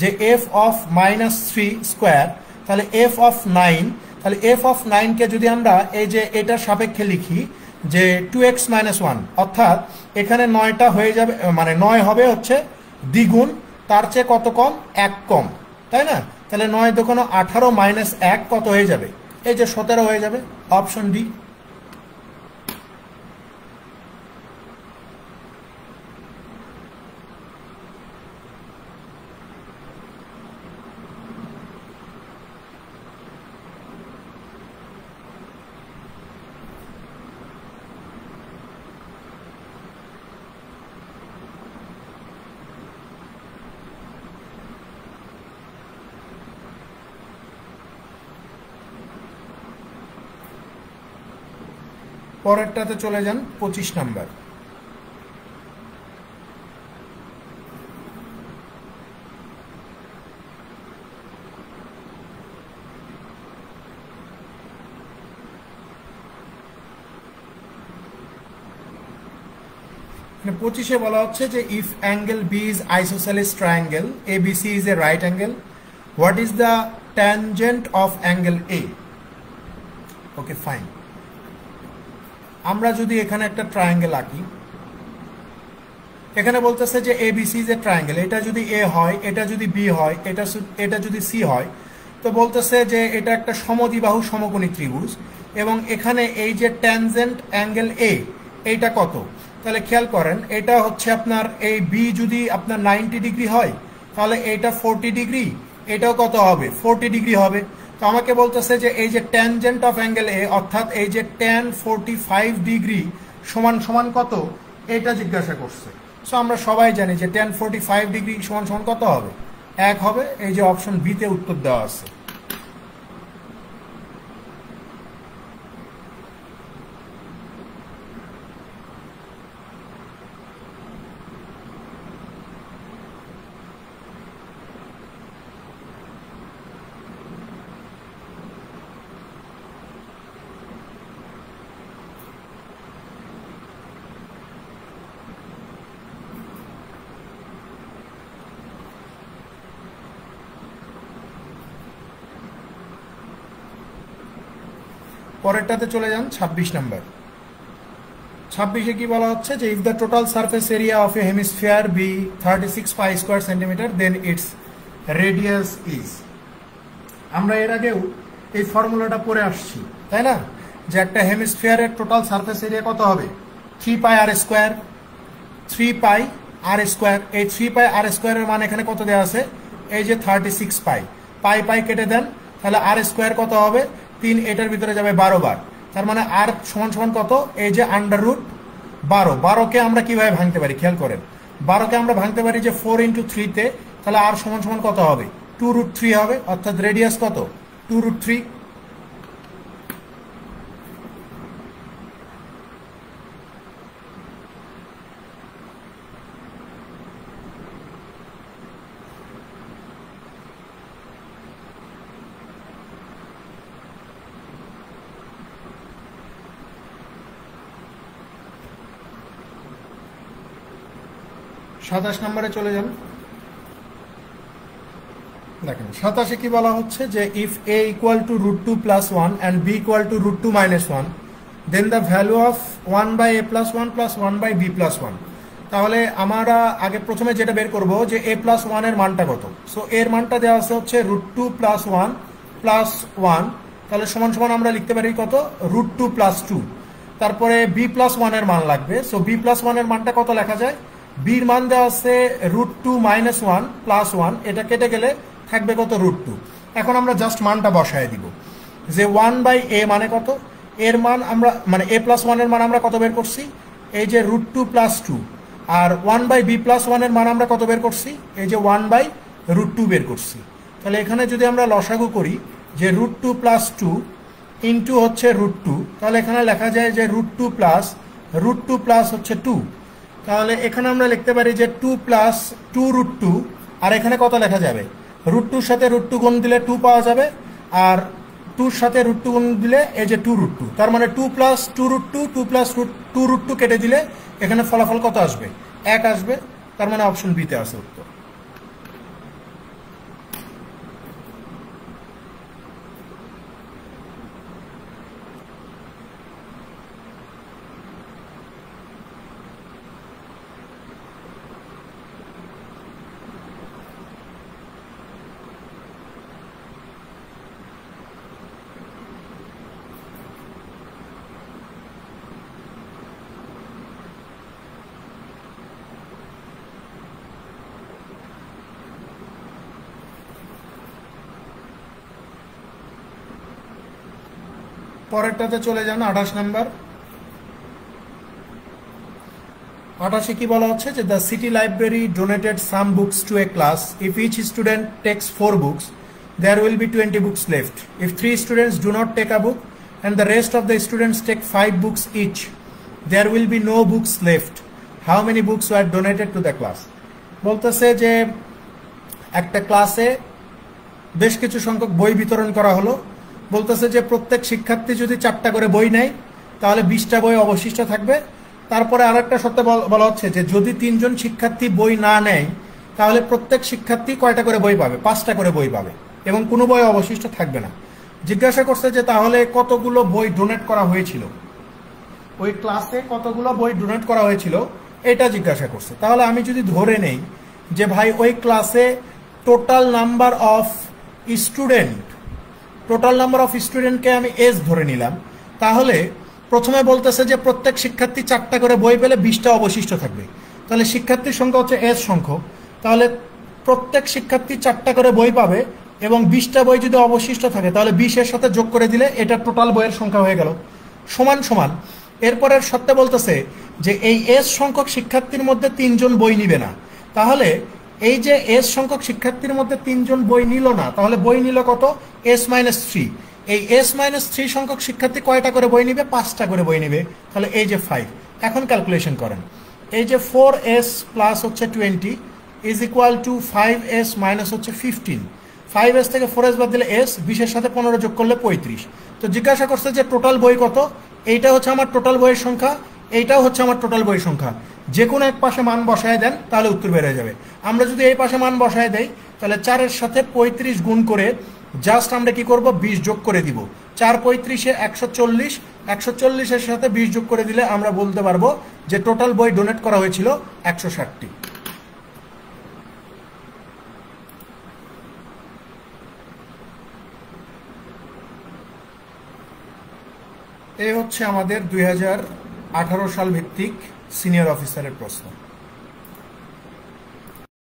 যে f of minus 3 স্কোয়ার, তাহলে f of 9, তাহলে f of 9 কে যদি আমরা এই যে এটার সাপেক্ষে লিখি যে 2x minus 1, অর্থাৎ এখানে 9টা হয়ে যাবে, মানে 9 হবে হচ্ছে দ্বিগুণ, তার চেয়ে কত কম? 1 কম, তাই না? তাহলে 9 দোকানো 18 মাইনাস 1 কত হয়ে যাবে? এই যে 17 হয়ে যাবে, অপশন ডি। পরেরটাতে চলে যান 25 নাম্বার। মানে 25-এ বলা হচ্ছে যে if angle B is isosceles triangle ABC is a right angle, what is the tangent of angle A? Okay fine. আমরা যদি এখানে একটা ট্রায়াঙ্গেল আঁকি, এখানে বলতেছে যে এবিসি ইজ এ ট্রায়াঙ্গেল, এটা যদি এ হয়, এটা যদি বি হয়, এটা যদি সি হয়, তো বলতেছে যে এটা একটা সমদ্বিবাহু সমকোণী ত্রিভুজ, এবং এখানে এই যে ট্যানজেন্ট অ্যাঙ্গেল এ, এইটা কত? তাহলে খেয়াল করেন, এটা হচ্ছে আপনার এই বি যদি আপনার 90 ডিগ্রি হয়, তাহলে এটা 40 ডিগ্রি, এটাও কত হবে? 40 ডিগ্রি হবে। তো আমাকে বলতেছে যে এই যে ট্যানজেন্ট অফ অ্যাঙ্গেল এ, অর্থাৎ এই যে tan 45 ডিগ্রি সমান সমান কত, এটা জিজ্ঞাসা করছে। সো আমরা সবাই জানি যে tan 45 ডিগ্রি সমান সমান কত হবে? 1 হবে। এই যে অপশন বি তে উত্তর দেওয়া আছে। পরেরটাতে চলে যান 26 নাম্বার। 26-এ কি বলা হচ্ছে যে if the total surface area of a hemisphere be 36 pi square centimetre then its radius is. আমরা এর আগেও এই ফর্মুলাটা পড়ে আসছি, তাই না? যে একটা হেমিস্ফিয়ারের টোটাল সারফেস এরিয়া কত হবে? 3 পাই আর স্কয়ার, 3 পাই আর স্কয়ার। এই 3 পাই আর স্কয়ারের মান এখানে কত দেওয়া আছে? এই যে 36 পাই। পাই পাই কেটে দেন, তাহলে আর স্কয়ার কত হবে? 3, এটার ভিতরে যাবে 12 বার। তার মানে আর সমান সমান কত? এই যে আন্ডার রুট 12। 12কে আমরা কিভাবে ভাঙতে পারি খেয়াল করেন। 12কে আমরা ভাঙতে পারি যে 4 ইন্টু 3-তে, তাহলে আর সমান সমান কত হবে? 2√3 হবে, অর্থাৎ রেডিয়াস কত? 2√3। সাতাশ নম্বরে চলে যান। দেখেন 27-এ কি বলা হচ্ছে যে if a equal to √2 + 1 and b equal to √2 - 1 then the value of 1/a + 1 + 1/b + 1। তাহলে আমরা আগে প্রথমে যেটা বের করব যে a + 1 এর মানটা কত। সো এর মানটা দেওয়া আছে হচ্ছে √2 + 1 + 1, তাহলে সমান সমান আমরা লিখতে পারি কত? √2 + 2। তারপরে b + 1 এর মান লাগবে। সো b + 1 এর মানটা কত লেখা যায়? বির মান দেওয়া আছে √2 - 1 + 1, এটা কেটে গেলে থাকবে কত? √2। এখন আমরা জাস্ট মানটা বসায় দিব যে 1/a মানে কত? এর মান আমরা মানে a + 1 এর মান আমরা কত বের করছি? এই যে √2 + 2। আর 1/b + 1 এর মান আমরা কত বের করছি? এই যে 1/√2 বের করছি। তাহলে এখানে যদি আমরা লসাগু করি যে √2 + 2 ইন্টু হচ্ছে √2, তাহলে এখানে লেখা যায় যে √2 + √2 + হচ্ছে 2। তাহলে এখানে আমরা লিখতে পারি যে 2 + 2√2, আর এখানে কত লেখা যাবে? √2 সাথে √2 গুণ দিলে 2 পাওয়া যাবে, আর 2 সাথে √2 গুণ দিলে এই যে 2√2। তার মানে 2 + 2√2, 2 + 2√2 কেটে দিলে এখানে ফলাফল কত আসবে? 1 আসবে। তার মানে অপশন বি তে আছে উত্তর। পরেরটাতে চলে যান 28 নাম্বার। 28 কি বলা হচ্ছে যে the city library donated some books to a class. If each student takes 4 books, there will be 20 books left. If 3 students do not take a book and the rest of the students take 5 books each, there will be no books left. How many books were donated to the class? বলতেছে যে একটা ক্লাসে বেশ কিছু সংখ্যক বই বিতরণ করা হলো। বলতেছে যে প্রত্যেক শিক্ষার্থী যদি 4টা করে বই নেয় তাহলে 20টা বই অবশিষ্ট থাকবে। তারপরে আরেকটা শর্তে বলা হচ্ছে যে যদি 3 জন শিক্ষার্থী বই না নেয় তাহলে প্রত্যেক শিক্ষার্থী কয়টা করে বই পাবে? 5টা করে বই পাবে এবং কোনো বই অবশিষ্ট থাকবে না। জিজ্ঞাসা করছে যে তাহলে কতগুলো বই ডোনেট করা হয়েছিল, ওই ক্লাসে কতগুলো বই ডোনেট করা হয়েছিল এটা জিজ্ঞাসা করছে। তাহলে আমি যদি ধরে নেই যে ভাই ওই ক্লাসে টোটাল নাম্বার অফ স্টুডেন্টকে আমি এস ধরে নিলাম, তাহলে প্রথমে বলতেছে যে প্রত্যেক শিক্ষার্থী 4টা করে বই পেলে 20টা অবশিষ্ট থাকবে। তাহলে শিক্ষার্থীর সংখ্যা হচ্ছে এস সংখ্যক, তাহলে প্রত্যেক শিক্ষার্থী 4টা করে বই পাবে এবং 20টা বই যদি অবশিষ্ট থাকে তাহলে 20-এর সাথে যোগ করে দিলে এটা টোটাল বইয়ের সংখ্যা হয়ে গেল সমান সমান। এরপরের শর্তে বলতেছে যে এই এস সংখ্যক শিক্ষার্থীর মধ্যে 3 জন বই নিবে না। তাহলে এই যে এস সংখ্যক শিক্ষার্থীর মধ্যে 3 জন বই নিল না, তাহলে বই নিল কত? S-3। এই S-3 সংখ্যক শিক্ষার্থী কয়টা করে বই নিবে? 5টা করে বই নিবে। তাহলে এই যে 5। এখন ক্যালকুলেশন করেন, এই যে 4s প্লাস হচ্ছে 20 is equal two 5s minus হচ্ছে 15। 5s থেকে 4s বাদ দিলে s, 20-এর সাথে 15 যোগ করলে 35। তো জিজ্ঞাসা করছে যে টোটাল বই কত? এইটা হচ্ছে আমার টোটাল বইয়ের সংখ্যা, এইটাও হচ্ছে আমার টোটাল বইয়ের সংখ্যা। যে কোনো এক পাশে মান বসায় দেন তাহলে উত্তর বের হয়ে যাবে। আমরা যদি এই পাশে মান বসায় দেই তাহলে 4-এর সাথে 35 গুণ করে জাস্ট আমরা কি করব? 20 যোগ করে দিব। 4-35-এ 140, 140-এর সাথে 20 যোগ করে দিলে আমরা বলতে পারবো যে টোটাল বই ডোনেট করা হয়েছিল 160টি। এই হচ্ছে আমাদের 2018 সাল ভিত্তিক সিনিয়র অফিসারের প্রশ্ন।